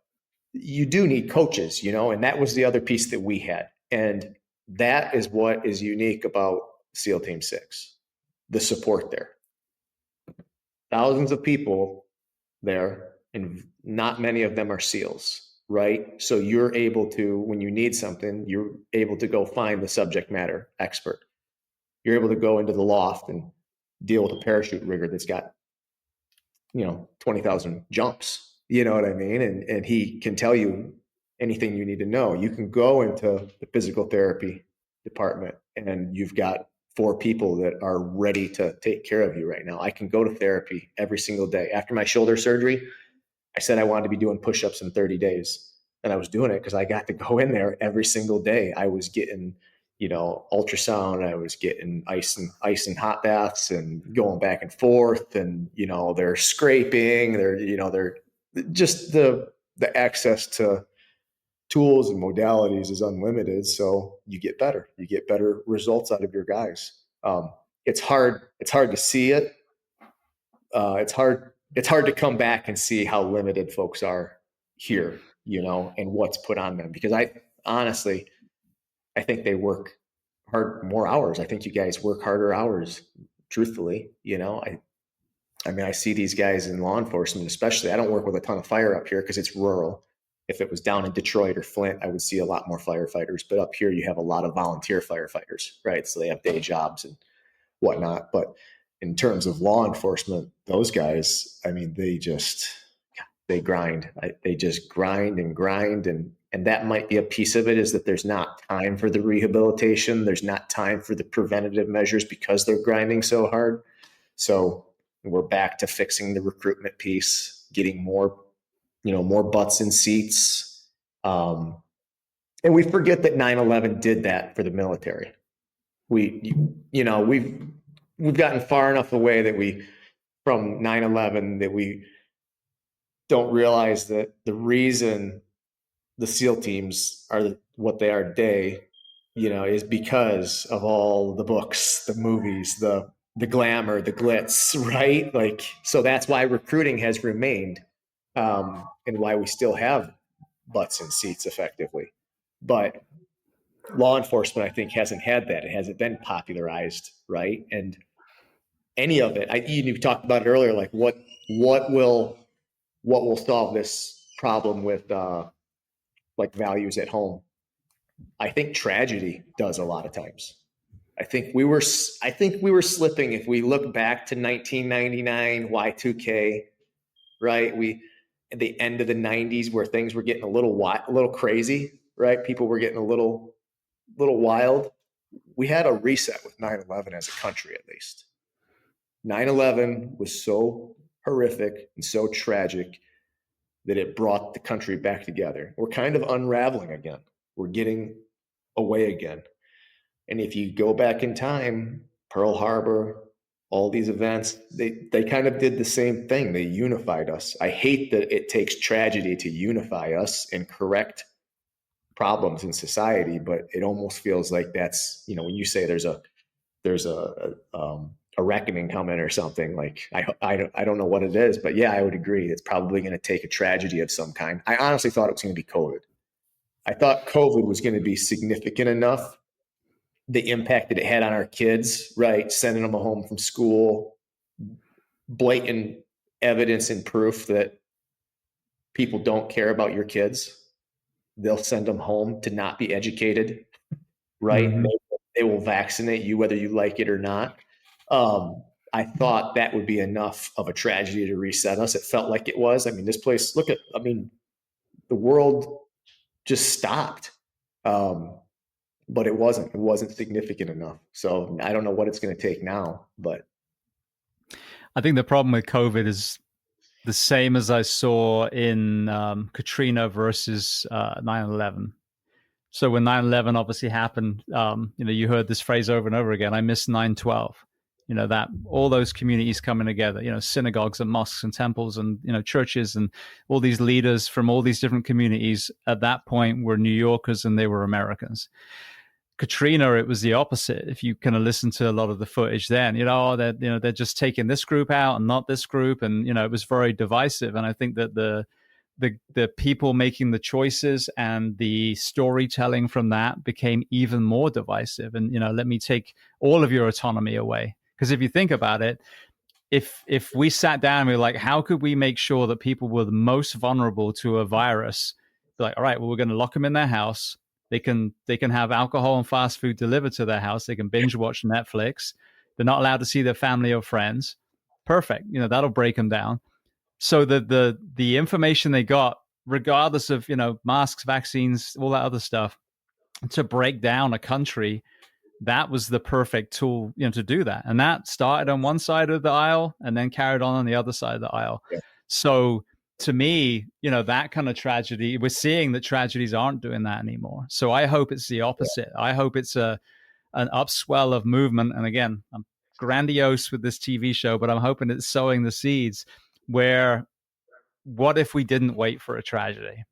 you do need coaches, and that was the other piece that we had. And that is what is unique about SEAL Team 6, the support there. Thousands of people there, and not many of them are SEALs, right? So you're able to, when you need something, you're able to go find the subject matter expert. You're able to go into the loft and deal with a parachute rigger that's got, 20,000 jumps, you know what I mean? And he can tell you anything you need to know. You can go into the physical therapy department and you've got 4 people that are ready to take care of you right now. I can go to therapy every single day. After my shoulder surgery, I said I wanted to be doing push-ups in 30 days. And I was doing it because I got to go in there every single day. I was getting, ultrasound. I was getting ice and hot baths and going back and forth. And, they're scraping, they're just the access to tools and modalities is unlimited. So you get better results out of your guys. It's hard to see it. It's hard to come back and see how limited folks are here, and what's put on them, because I think they work more hours. I think you guys work harder hours, truthfully. I see these guys in law enforcement, especially. I don't work with a ton of fire up here because it's rural. If it was down in Detroit or Flint, I would see a lot more firefighters. But up here, you have a lot of volunteer firefighters, right? So they have day jobs and whatnot. But in terms of law enforcement, those guys, they grind. They just grind and grind. And that might be a piece of it, is that there's not time for the rehabilitation. There's not time for the preventative measures because they're grinding so hard. So we're back to fixing the recruitment piece, getting more butts in seats. And we forget that 9/11 did that for the military. We've gotten far enough away from 9/11 that we don't realize that the reason the SEAL teams are what they are today, is because of all the books, the movies, the glamour, the glitz, right? So that's why recruiting has remained. And why we still have butts in seats effectively. But law enforcement, I think, hasn't had that. It hasn't been popularized, right? And any of it, you talked about it earlier, like what will solve this problem with values at home? I think tragedy does a lot of times. I think we were slipping if we look back to 1999, Y2K, right? At the end of the 90s, where things were getting a little crazy, right? People were getting a little wild. We had a reset with 9/11 as a country, at least. 9/11 was so horrific and so tragic that it brought the country back together. We're kind of unraveling again. We're getting away again. And if you go back in time, Pearl Harbor, all these events, they kind of did the same thing. They unified us. I hate that it takes tragedy to unify us and correct problems in society, but it almost feels like that's, when you say there's a reckoning coming or something, like I don't know what it is, but yeah, I would agree. It's probably going to take a tragedy of some kind. I honestly thought it was going to be COVID. I thought COVID was going to be significant enough, the impact that it had on our kids, right? Sending them home from school, blatant evidence and proof that people don't care about your kids. They'll send them home to not be educated, right? Mm-hmm. They will vaccinate you whether you like it or not. I thought that would be enough of a tragedy to reset us. It felt like it was. This place, the world just stopped. But it wasn't significant enough. So I don't know what it's going to take now, but I think the problem with COVID is the same as I saw in Katrina versus 9/11. So when 9/11 obviously happened, you heard this phrase over and over again, I miss 9/12. That all those communities coming together, synagogues and mosques and temples and, churches and all these leaders from all these different communities at that point were New Yorkers and they were Americans. Katrina, it was the opposite. If you kind of listen to a lot of the footage then, they're just taking this group out and not this group. And, it was very divisive. And I think that the people making the choices and the storytelling from that became even more divisive. And, let me take all of your autonomy away. Because if you think about it, if we sat down and we were like, how could we make sure that people were the most vulnerable to a virus? Like, all right, well, we're going to lock them in their house. They can have alcohol and fast food delivered to their house. They can binge watch Netflix. They're not allowed to see their family or friends. Perfect. That'll break them down. So the information they got, regardless of, masks, vaccines, all that other stuff, to break down a country, that was the perfect tool, to do that. And that started on one side of the aisle and then carried on the other side of the aisle. Yeah. So to me, that kind of tragedy, we're seeing that tragedies aren't doing that anymore. So I hope it's the opposite. Yeah. I hope it's an upswell of movement. And again, I'm grandiose with this TV show, but I'm hoping it's sowing the seeds where, what if we didn't wait for a tragedy?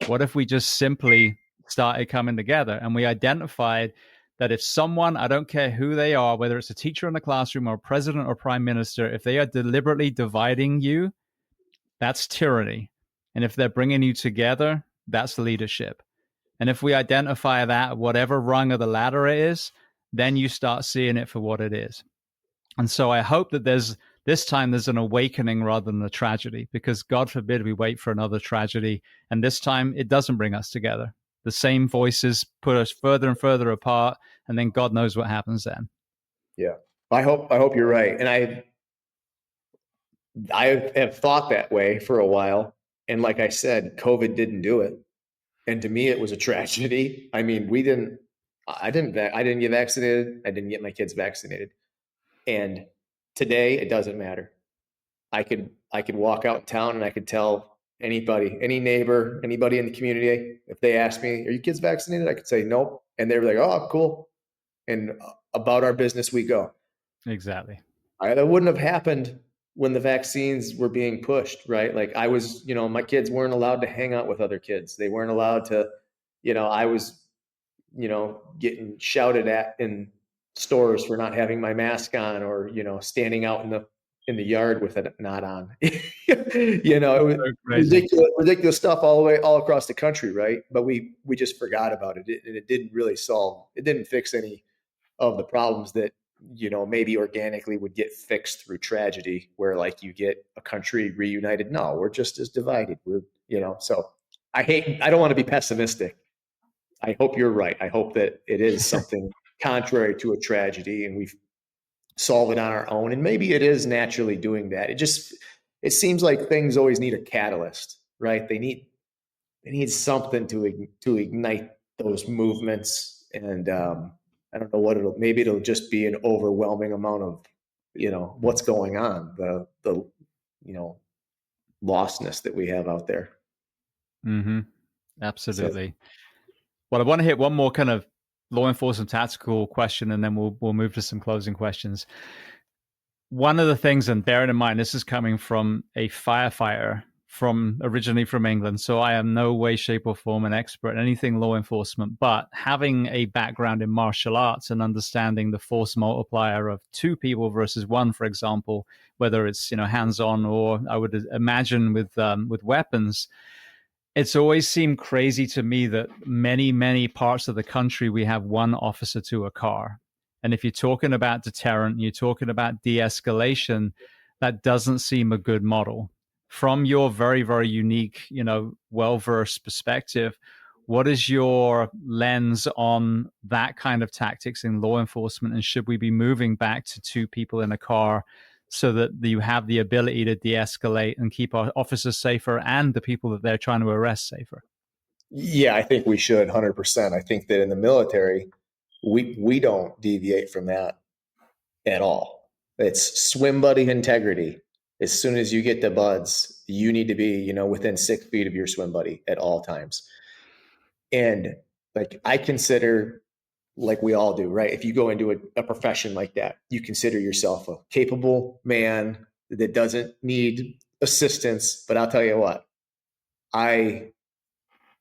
What if we just simply started coming together and we identified that if someone, I don't care who they are, whether it's a teacher in the classroom or a president or prime minister, if they are deliberately dividing you, that's tyranny. And if they're bringing you together, that's leadership. And if we identify that, whatever rung of the ladder it is, then you start seeing it for what it is. And so I hope that this time there's an awakening rather than a tragedy, because God forbid we wait for another tragedy. And this time it doesn't bring us together. The same voices put us further and further apart. And then God knows what happens then. Yeah, I hope you're right. And I have thought that way for a while. And like I said, COVID didn't do it. And to me, it was a tragedy. I mean, I didn't get vaccinated. I didn't get my kids vaccinated. And today it doesn't matter. I could walk out in town and I could tell anybody, any neighbor, anybody in the community, if they ask me, are you kids vaccinated? I could say nope. And they were like, oh, cool. And about our business we go. Exactly. That wouldn't have happened when the vaccines were being pushed, right? Like I was, my kids weren't allowed to hang out with other kids. They weren't allowed to, I was, getting shouted at in stores for not having my mask on, or, standing out in the yard with it not on. It was ridiculous stuff all across the country, right? But we just forgot about it, and it didn't fix any of the problems that maybe organically would get fixed through tragedy, where like you get a country reunited. No, we're just as divided. So I don't want to be pessimistic. I hope you're right. I hope that it is something contrary to a tragedy and we solve it on our own. And maybe it is naturally doing that. It seems like things always need a catalyst, right? They need something to ignite those movements. And I don't know maybe it'll just be an overwhelming amount of, what's going on, the lostness that we have out there. Mm-hmm. Absolutely. So, well, I want to hit one more kind of law enforcement tactical question, and then we'll move to some closing questions. One of the things, and bearing in mind, this is coming from a firefighter originally from England, so I am no way, shape, or form an expert in anything law enforcement, but having a background in martial arts and understanding the force multiplier of two people versus one, for example, whether it's hands-on or I would imagine with weapons, it's always seemed crazy to me that many parts of the country we have one officer to a car. And if you're talking about deterrent, you're talking about de-escalation, that doesn't seem a good model. From your very, very unique, well-versed perspective, what is your lens on that kind of tactics in law enforcement? And should we be moving back to two people in a car so that you have the ability to de-escalate and keep our officers safer and the people that they're trying to arrest safer? Yeah, I think we should 100%. I think that in the military, we don't deviate from that at all. It's swim buddy integrity. As soon as you get to buds, you need to be, within 6 feet of your swim buddy at all times. And like I consider, like we all do, right? If you go into a profession like that, you consider yourself a capable man that doesn't need assistance. But I'll tell you what, I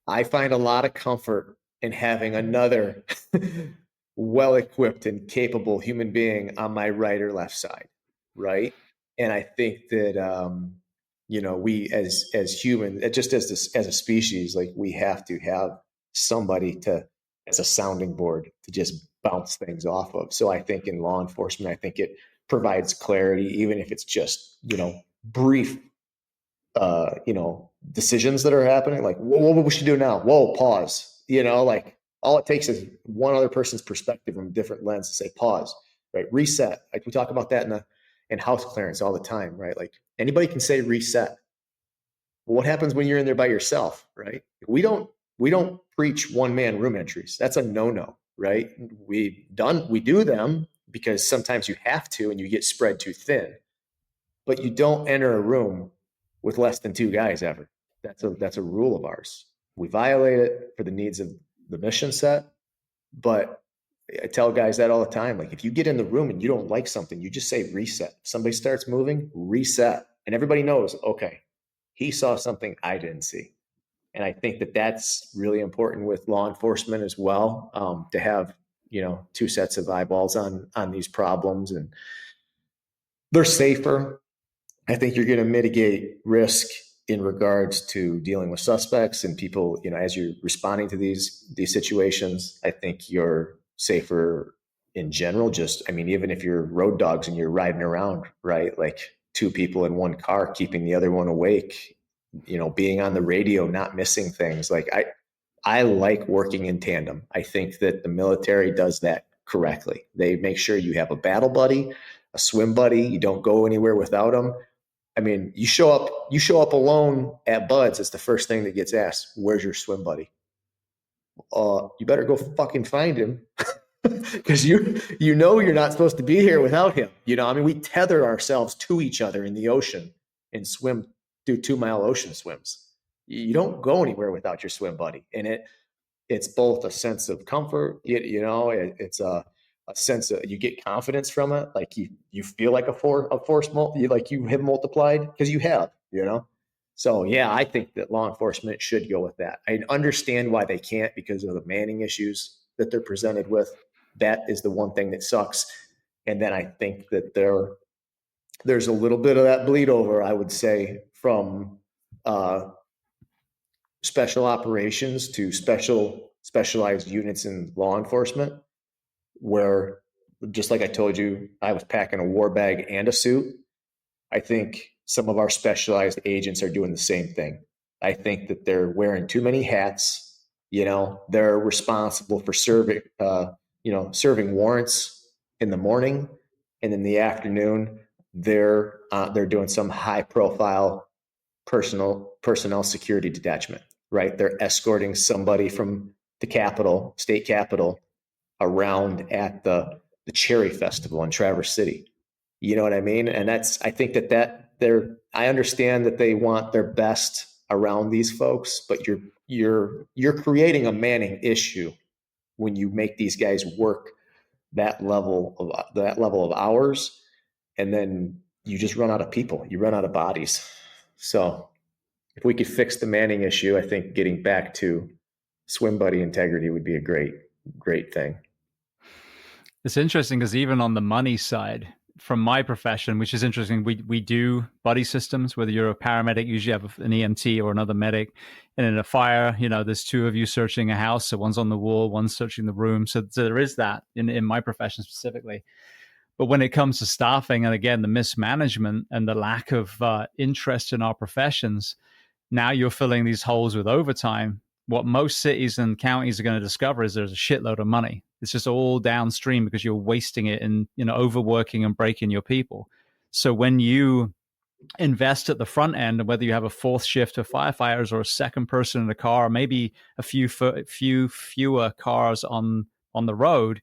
I find a lot of comfort in having another well-equipped and capable human being on my right or left side, right? And I think that we as humans, just as a species, like we have to have somebody to as a sounding board to just bounce things off of. So I think in law enforcement, I think it provides clarity, even if it's just brief decisions that are happening. Like, what we should do now? Whoa, pause. Like all it takes is one other person's perspective from a different lens to say pause, right? Reset. Like we talk about that in house clearance all the time, right? Like anybody can say reset. But what happens when you're in there by yourself, right? We don't preach one man room entries. That's a no-no, right? We do them because sometimes you have to and you get spread too thin. But you don't enter a room with less than 2 guys ever. That's a rule of ours. We violate it for the needs of the mission set, but I tell guys that all the time. Like if you get in the room and you don't like something, you just say reset. If somebody starts moving, reset. And everybody knows, okay, he saw something I didn't see. And I think that that's really important with law enforcement as well, to have, 2 sets of eyeballs on these problems, and they're safer. I think you're going to mitigate risk in regards to dealing with suspects and people, as you're responding to these situations. I think you're safer in general. Even if you're road dogs and you're riding around, right? Like 2 people in one car, keeping the other one awake, being on the radio, not missing things. Like I like working in tandem. I think that the military does that correctly. They make sure you have a battle buddy, a swim buddy. You don't go anywhere without them. I mean, you show up alone at Bud's. It's the first thing that gets asked. Where's your swim buddy? You better go fucking find him because you're not supposed to be here without him. We tether ourselves to each other in the ocean and do 2-mile ocean swims. You don't go anywhere without your swim buddy, and it's both a sense of comfort. It's a sense of, you get confidence from it. Like you feel like like you have multiplied because you have, So yeah, I think that law enforcement should go with that. I understand why they can't because of the manning issues that they're presented with. That is the one thing that sucks. And then I think that there's a little bit of that bleed over, I would say, from special operations to specialized units in law enforcement, where, just like I told you, I was packing a war bag and a suit. I think some of our specialized agents are doing the same thing. I think that they're wearing too many hats. They're responsible for serving warrants in the morning, and in the afternoon, they're doing some high profile personnel security detachment, right? They're escorting somebody from the state capitol, around at the Cherry Festival in Traverse City. You know what I mean? And I think I understand that they want their best around these folks, but you're creating a manning issue when you make these guys work that level of hours, and then you just run out of people. You run out of bodies. So if we could fix the manning issue, I think getting back to swim buddy integrity would be a great thing. It's interesting because even on the money side, from my profession, which is interesting, we do buddy systems. Whether you're a paramedic, usually have an EMT or another medic, and in a fire, there's 2 of you searching a house. So one's on the wall, one's searching the room. So there is that in my profession specifically. But when it comes to staffing, and again, the mismanagement and the lack of interest in our professions, now you're filling these holes with overtime. What most cities and counties are going to discover is there's a shitload of money. It's just all downstream because you're wasting it in, overworking and breaking your people. So when you invest at the front end, and whether you have a fourth shift of firefighters or a second person in the car, or maybe a fewer cars on the road.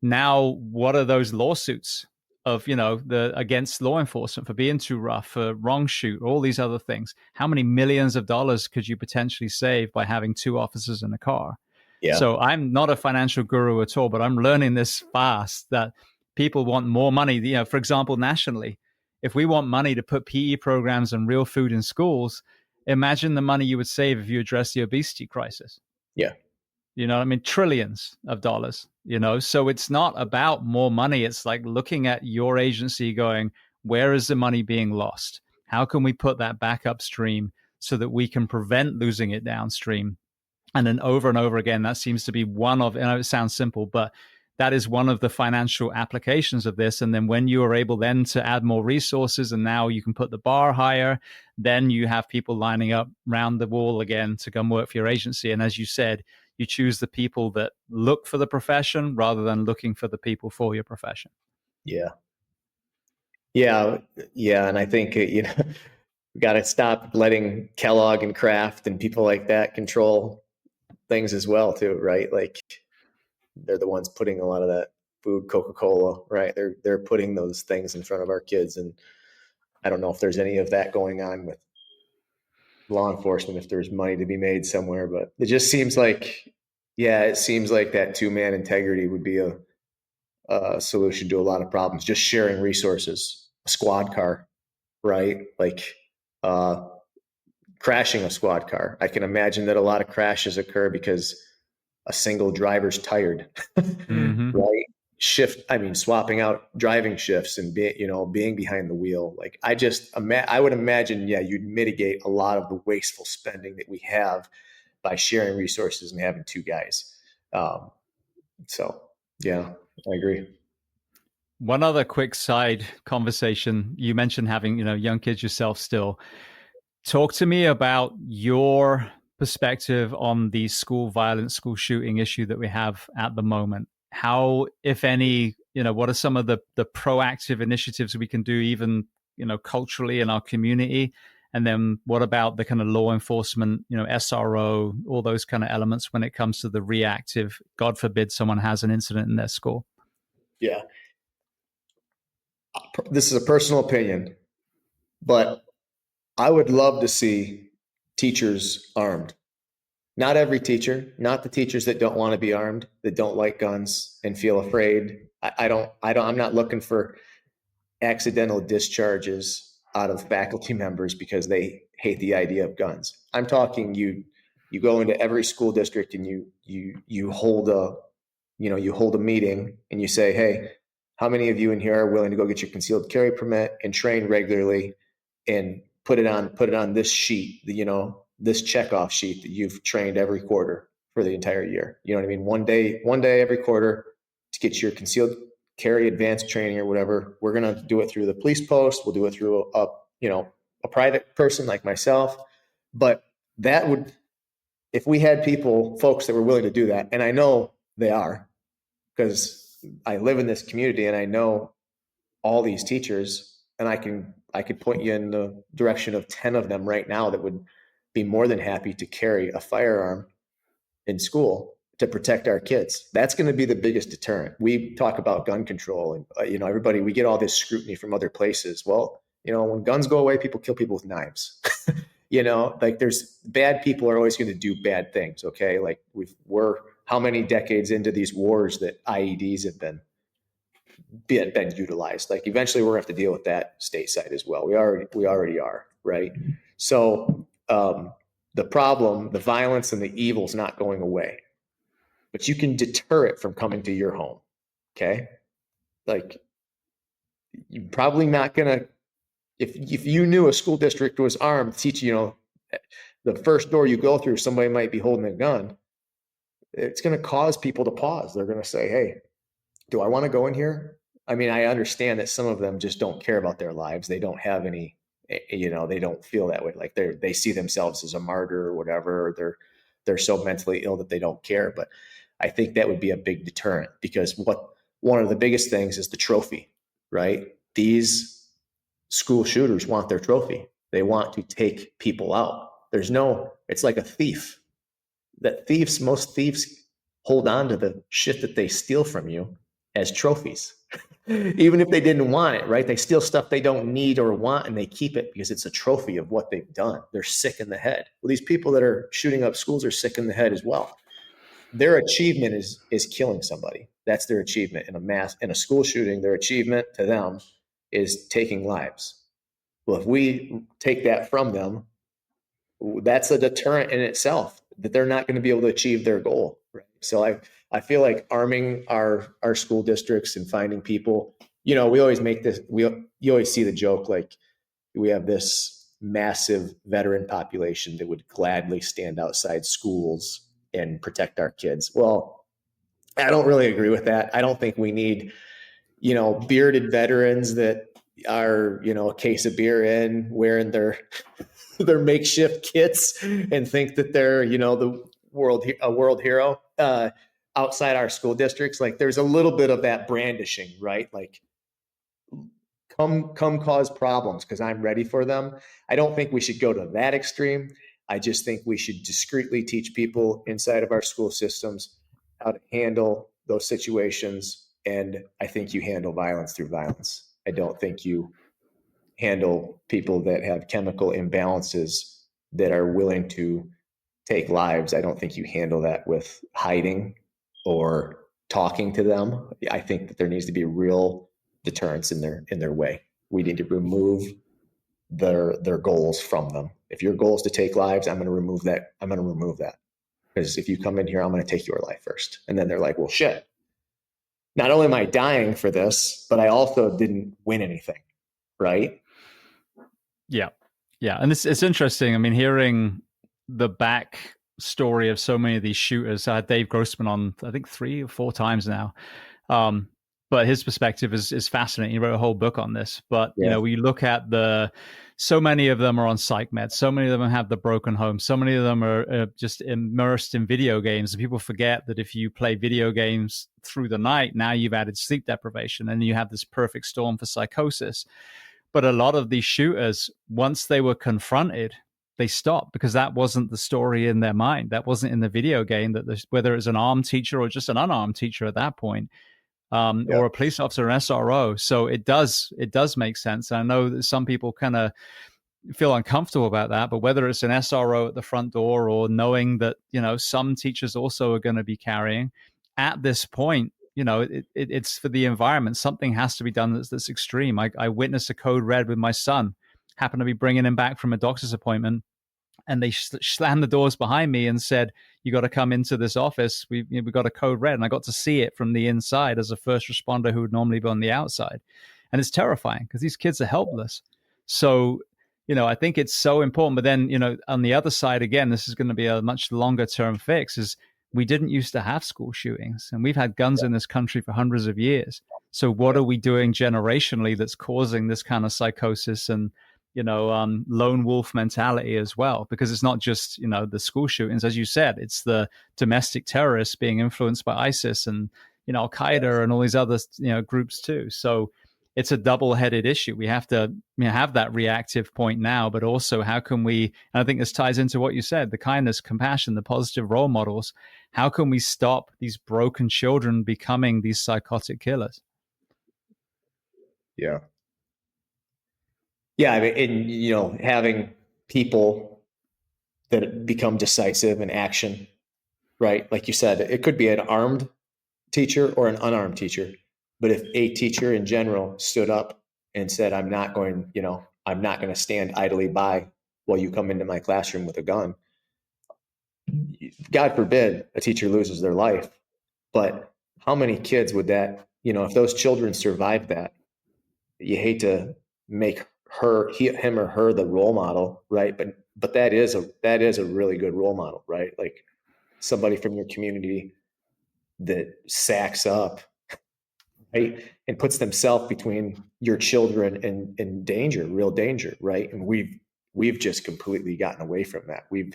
Now, what are those lawsuits of, the against law enforcement for being too rough, for wrong shoot, all these other things? How many millions of dollars could you potentially save by having two officers in a car? Yeah. So I'm not a financial guru at all, but I'm learning this fast, that people want more money. For example, nationally, if we want money to put PE programs and real food in schools, imagine the money you would save if you address the obesity crisis. Yeah. You know what I mean? Trillions of dollars, So it's not about more money. It's like looking at your agency going, where is the money being lost? How can we put that back upstream so that we can prevent losing it downstream? And then over and over again, that seems to be one of, and it sounds simple, but that is one of the financial applications of this. And then when you are able then to add more resources, and now you can put the bar higher, then you have people lining up round the wall again to come work for your agency. And as you said, you choose the people that look for the profession rather than looking for the people for your profession. Yeah. Yeah. Yeah. And I think, we got to stop letting Kellogg and Kraft and people like that control things as well too, right? Like they're the ones putting a lot of that food, Coca-Cola, right? They're putting those things in front of our kids. And I don't know if there's any of that going on with law enforcement, if there's money to be made somewhere, but it just seems like, it seems like that two-man integrity would be a solution to a lot of problems. Just sharing resources, a squad car, right? Like crashing a squad car. I can imagine that a lot of crashes occur because a single driver's tired, right? Swapping out driving shifts and being behind the wheel. Like I would imagine, you'd mitigate a lot of the wasteful spending that we have by sharing resources and having two guys. So yeah, I agree. One other quick side conversation. You mentioned having, young kids yourself still. Talk to me about your perspective on the school violence, school shooting issue that we have at the moment. How, if any, what are some of the proactive initiatives we can do, even, culturally in our community? And then what about the kind of law enforcement, SRO, all those kind of elements when it comes to the reactive, God forbid someone has an incident in their school? Yeah. This is a personal opinion, but I would love to see teachers armed. Not every teacher, not the teachers that don't want to be armed, that don't like guns and feel afraid. I'm not looking for accidental discharges out of faculty members because they hate the idea of guns. I'm talking you go into every school district and you hold a meeting and you say, hey, how many of you in here are willing to go get your concealed carry permit and train regularly and put it on this sheet, this checkoff sheet that you've trained every quarter for the entire year. You know what I mean? One day every quarter to get your concealed carry advanced training or whatever. We're going to do it through the police post. We'll do it through a private person like myself. But that would, if we had folks that were willing to do that, and I know they are, because I live in this community and I know all these teachers, and I could point you in the direction of 10 of them right now that would be more than happy to carry a firearm in school to protect our kids. That's going to be the biggest deterrent. We talk about gun control and, everybody, we get all this scrutiny from other places. Well, when guns go away, people kill people with knives. Like there's bad people are always going to do bad things. Okay. Like we're how many decades into these wars that IEDs have been utilized. Like eventually we're gonna have to deal with that stateside as well. We already are, right? So the problem, the violence and the evil is not going away, but you can deter it from coming to your home. Okay. Like you're probably not gonna, if you knew a school district was armed, the first door you go through, somebody might be holding a gun. It's going to cause people to pause. They're going to say, hey, do I want to go in here? I mean, I understand that some of them just don't care about their lives. They don't have any, they don't feel that way. Like they see themselves as a martyr or whatever, or they're so mentally ill that they don't care. But I think that would be a big deterrent, because one of the biggest things is the trophy, right? These school shooters want their trophy. They want to take people out. It's like a thief. Most thieves hold on to the shit that they steal from you as trophies. Even if they didn't want it, right? They steal stuff they don't need or want, and they keep it because it's a trophy of what they've done. They're sick in the head. Well, these people that are shooting up schools are sick in the head as well. Their achievement is killing somebody. That's their achievement in a school shooting. Their achievement to them is taking lives. Well, if we take that from them, that's a deterrent in itself that they're not going to be able to achieve their goal. Right? So I feel like arming our school districts and finding people, we always make this, you always see the joke, like we have this massive veteran population that would gladly stand outside schools and protect our kids. Well, I don't really agree with that. I don't think we need, bearded veterans that are, a case of beer in, wearing their makeshift kits and think that they're, a world hero outside our school districts. Like there's a little bit of that brandishing, right? Like come cause problems because I'm ready for them. I don't think we should go to that extreme. I just think we should discreetly teach people inside of our school systems how to handle those situations. And I think you handle violence through violence. I don't think you handle people that have chemical imbalances that are willing to take lives. I don't think you handle that with hiding or talking to them. I think that there needs to be real deterrence in their way. We need to remove their goals from them. If your goal is to take lives, I'm going to remove that. I'm going to remove that. Because if you come in here, I'm going to take your life first. And then they're like, well, shit. Not only am I dying for this, but I also didn't win anything. Right? Yeah. Yeah. And it's interesting. I mean, hearing the back story of so many of these shooters. I had Dave Grossman on, I think 3 or 4 times now. But his perspective is fascinating. He wrote a whole book on this. But, we look at so many of them are on psych meds. So many of them have the broken home. So many of them are just immersed in video games. And people forget that if you play video games through the night, now you've added sleep deprivation and you have this perfect storm for psychosis. But a lot of these shooters, once they were confronted, they stopped because that wasn't the story in their mind. That wasn't in the video game, whether it was an armed teacher or just an unarmed teacher at that point. Or a police officer, an SRO. So it does make sense. And I know that some people kind of feel uncomfortable about that, but whether it's an SRO at the front door or knowing that, some teachers also are going to be carrying at this point, it's for the environment. Something has to be done that's extreme. I witnessed a code red with my son, happened to be bringing him back from a doctor's appointment. And they slammed the doors behind me and said, you got to come into this office. We got a code red. And I got to see it from the inside as a first responder who would normally be on the outside. And it's terrifying because these kids are helpless. So, I think it's so important. But then, on the other side, again, this is going to be a much longer term fix, is we didn't used to have school shootings. And we've had guns in this country for hundreds of years. So what are we doing generationally that's causing this kind of psychosis and lone wolf mentality as well? Because it's not just, the school shootings, as you said, it's the domestic terrorists being influenced by ISIS and, Al-Qaeda and all these other, groups too. So it's a double-headed issue. We have to have that reactive point now, but also how can we, and I think this ties into what you said, the kindness, compassion, the positive role models. How can we stop these broken children becoming these psychotic killers? Yeah. Yeah, I mean, and having people that become decisive in action, right? Like you said, it could be an armed teacher or an unarmed teacher. But if a teacher in general stood up and said, I'm not going to stand idly by while you come into my classroom with a gun, God forbid a teacher loses their life. But how many kids would that, if those children survived that, you hate to make him or her the role model, right? But that is a really good role model, right? Like somebody from your community that sacks up, right, and puts themselves between your children and danger, real danger, right? And we've just completely gotten away from that. We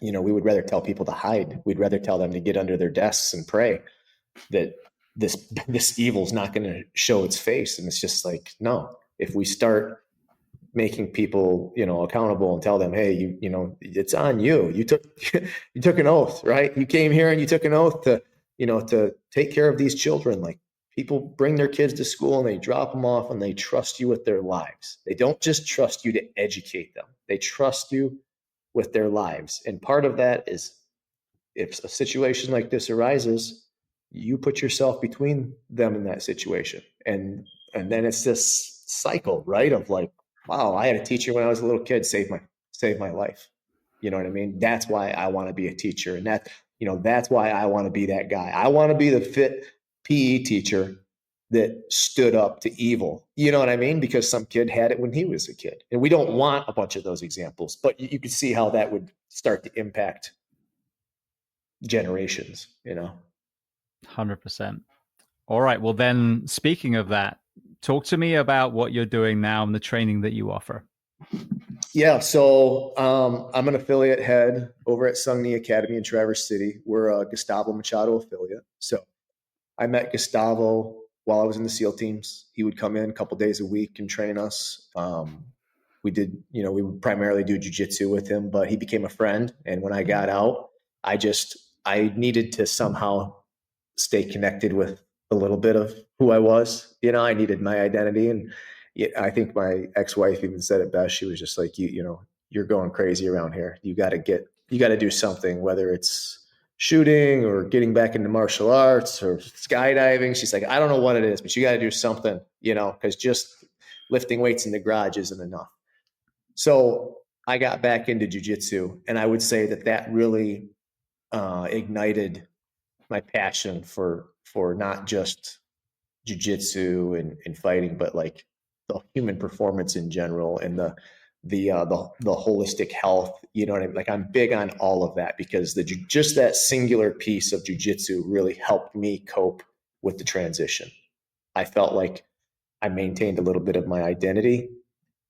would rather tell people to hide. We'd rather tell them to get under their desks and pray that this evil's not going to show its face. And it's just like, no, If we start making people, accountable and tell them, hey, it's on you. You took an oath, right? You came here and you took an oath to take care of these children. Like, people bring their kids to school and they drop them off and they trust you with their lives. They don't just trust you to educate them. They trust you with their lives. And part of that is, if a situation like this arises, you put yourself between them in that situation. And then it's this cycle, right? Of like, wow, I had a teacher when I was a little kid, saved my life. You know what I mean? That's why I want to be a teacher. And that's why I want to be that guy. I want to be the fit PE teacher that stood up to evil. You know what I mean? Because some kid had it when he was a kid. And we don't want a bunch of those examples, but you can see how that would start to impact generations, 100%. All right. Well, then, speaking of that, talk to me about what you're doing now and the training that you offer. Yeah. So I'm an affiliate head over at Sungni Academy in Traverse City. We're a Gustavo Machado affiliate. So I met Gustavo while I was in the SEAL teams. He would come in a couple days a week and train us. We would primarily do jiu-jitsu with him, but he became a friend. And when I got out, I needed to somehow stay connected with a little bit of who I was. I needed my identity. And I think my ex-wife even said it best. She was just like, you're going crazy around here. You got to do something, whether it's shooting or getting back into martial arts or skydiving. She's like, I don't know what it is, but you got to do something, because just lifting weights in the garage isn't enough. So I got back into jiu-jitsu, and I would say that really ignited my passion for not just jiu-jitsu and fighting, but like the human performance in general, and the holistic health. You know what I mean? Like, I'm big on all of that, because just that singular piece of jiu-jitsu really helped me cope with the transition. I felt like I maintained a little bit of my identity.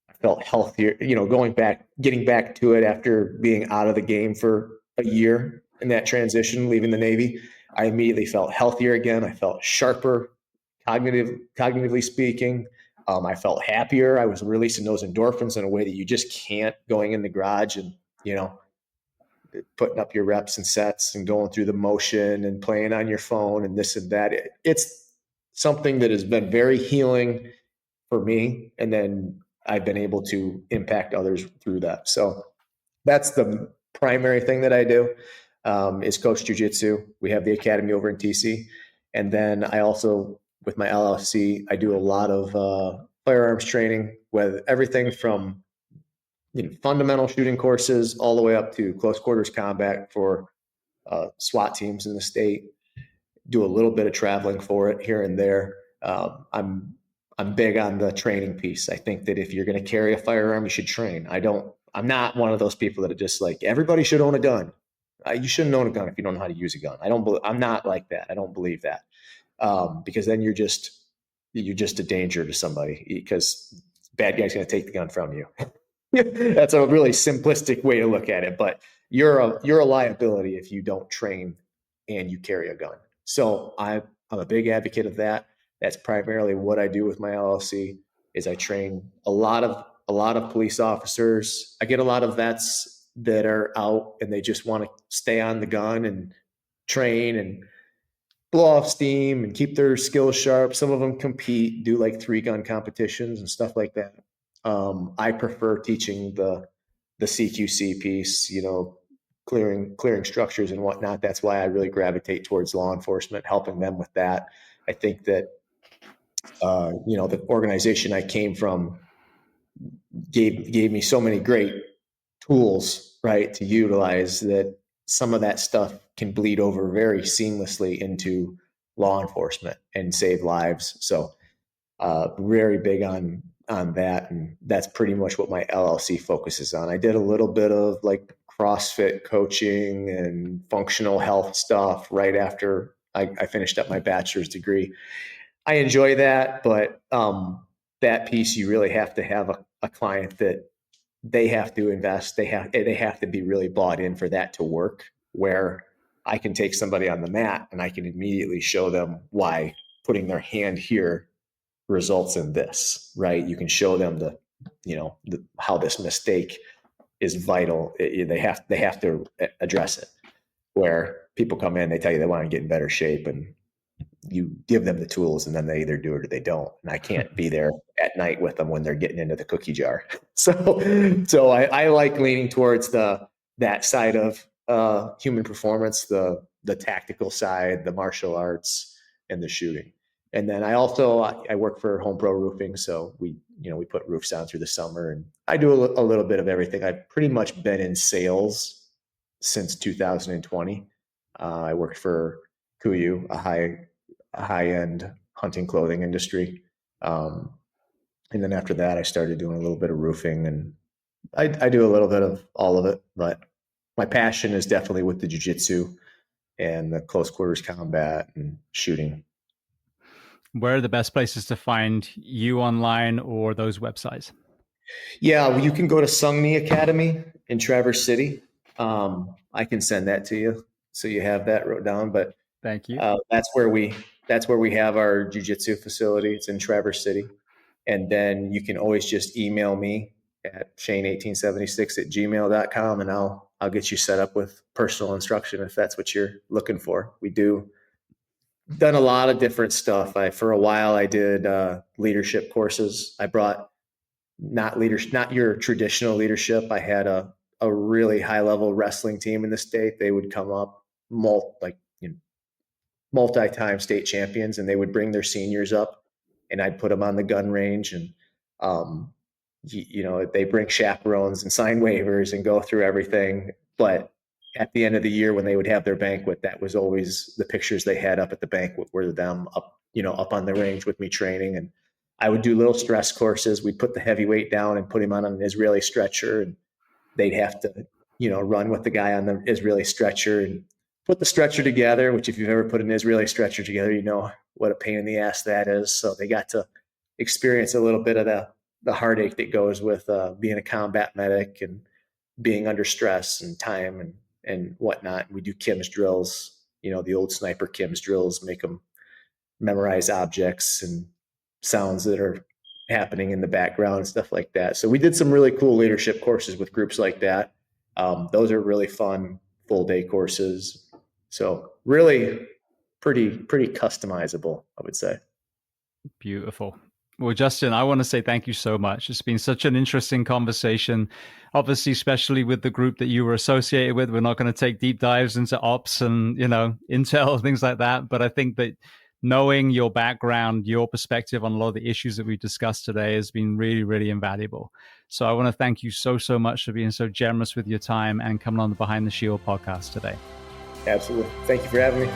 I felt healthier, getting back to it after being out of the game for a year in that transition, leaving the Navy. I immediately felt healthier again. I felt sharper, cognitively speaking. I felt happier. I was releasing those endorphins in a way that you just can't, going in the garage and, putting up your reps and sets and going through the motion and playing on your phone and this and that. It's something that has been very healing for me. And then I've been able to impact others through that. So that's the primary thing that I do, is coach jiu-jitsu. We have the academy over in TC. And then I also, with my LLC, I do a lot of firearms training, with everything from fundamental shooting courses all the way up to close quarters combat for SWAT teams in the state. Do a little bit of traveling for it here and there. I'm big on the training piece. I think that if you're going to carry a firearm, you should train. I'm not one of those people that are just like, everybody should own a gun. You shouldn't own a gun if you don't know how to use a gun. I'm not like that. I don't believe that. Because then you're just a danger to somebody, because bad guy's going to take the gun from you. That's a really simplistic way to look at it, but you're a liability if you don't train and you carry a gun. So I'm a big advocate of that. That's primarily what I do with my LLC. Is I train a lot of police officers. I get a lot of vets that are out and they just want to stay on the gun and train and blow off steam and keep their skills sharp. Some of them compete, do like 3-gun competitions and stuff like that. I prefer teaching the CQC piece, clearing structures and whatnot. That's why I really gravitate towards law enforcement, helping them with that. I think that, the organization I came from gave me so many great tools, right, to utilize, that some of that stuff can bleed over very seamlessly into law enforcement and save lives. So very big on that. And that's pretty much what my LLC focuses on. I did a little bit of like CrossFit coaching and functional health stuff right after I finished up my bachelor's degree. I enjoy that, but that piece, you really have to have a client that they have to invest. They have to be really bought in for that to work, where I can take somebody on the mat and I can immediately show them why putting their hand here results in this, right? You can show them how this mistake is vital. They have to address it. Where people come in, they tell you they want to get in better shape, and you give them the tools, and then they either do it or they don't. And I can't be there at night with them when they're getting into the cookie jar. So I like leaning towards that side of human performance, the tactical side, the martial arts, and the shooting. And then I work for Home Pro Roofing, so we put roofs down through the summer, and I do a little bit of everything. I've pretty much been in sales since 2020. I worked for KUIU, a high-end hunting clothing industry. And then after that, I started doing a little bit of roofing, and I do a little bit of all of it, but my passion is definitely with the jiu-jitsu and the close quarters combat and shooting. Where are the best places to find you online or those websites? Yeah, you can go to Sungmi Academy in Traverse City. I can send that to you so you have that wrote down. But thank you. That's where we have our jiu-jitsu facility. It's in Traverse City, and then you can always just email me at shane1876@gmail.com, and I'll get you set up with personal instruction if that's what you're looking for. We done a lot of different stuff. For a while I did leadership courses. I brought not your traditional leadership. I had a really high level wrestling team in the state. They would come up multi-time state champions, and they would bring their seniors up, and I'd put them on the gun range, and they bring chaperones and sign waivers and go through everything. But at the end of the year, when they would have their banquet, that was always the pictures they had up at the banquet were them up on the range with me training. And I would do little stress courses. We'd put the heavyweight down and put him on an Israeli stretcher, and they'd have to, run with the guy on the Israeli stretcher and put the stretcher together, which if you've ever put an Israeli stretcher together, you know what a pain in the ass that is. So they got to experience a little bit of the heartache that goes with being a combat medic and being under stress and time and whatnot. We do KIMS drills, the old sniper KIMS drills, make them memorize objects and sounds that are happening in the background and stuff like that. So we did some really cool leadership courses with groups like that. Those are really fun full day courses. So really pretty customizable, I would say. Beautiful. Well, Justin, I want to say thank you so much. It's been such an interesting conversation, obviously, especially with the group that you were associated with. We're not going to take deep dives into ops and, intel, things like that. But I think that knowing your background, your perspective on a lot of the issues that we've discussed today has been really, really invaluable. So I want to thank you so much for being so generous with your time and coming on the Behind the Shield podcast today. Absolutely. Thank you for having me.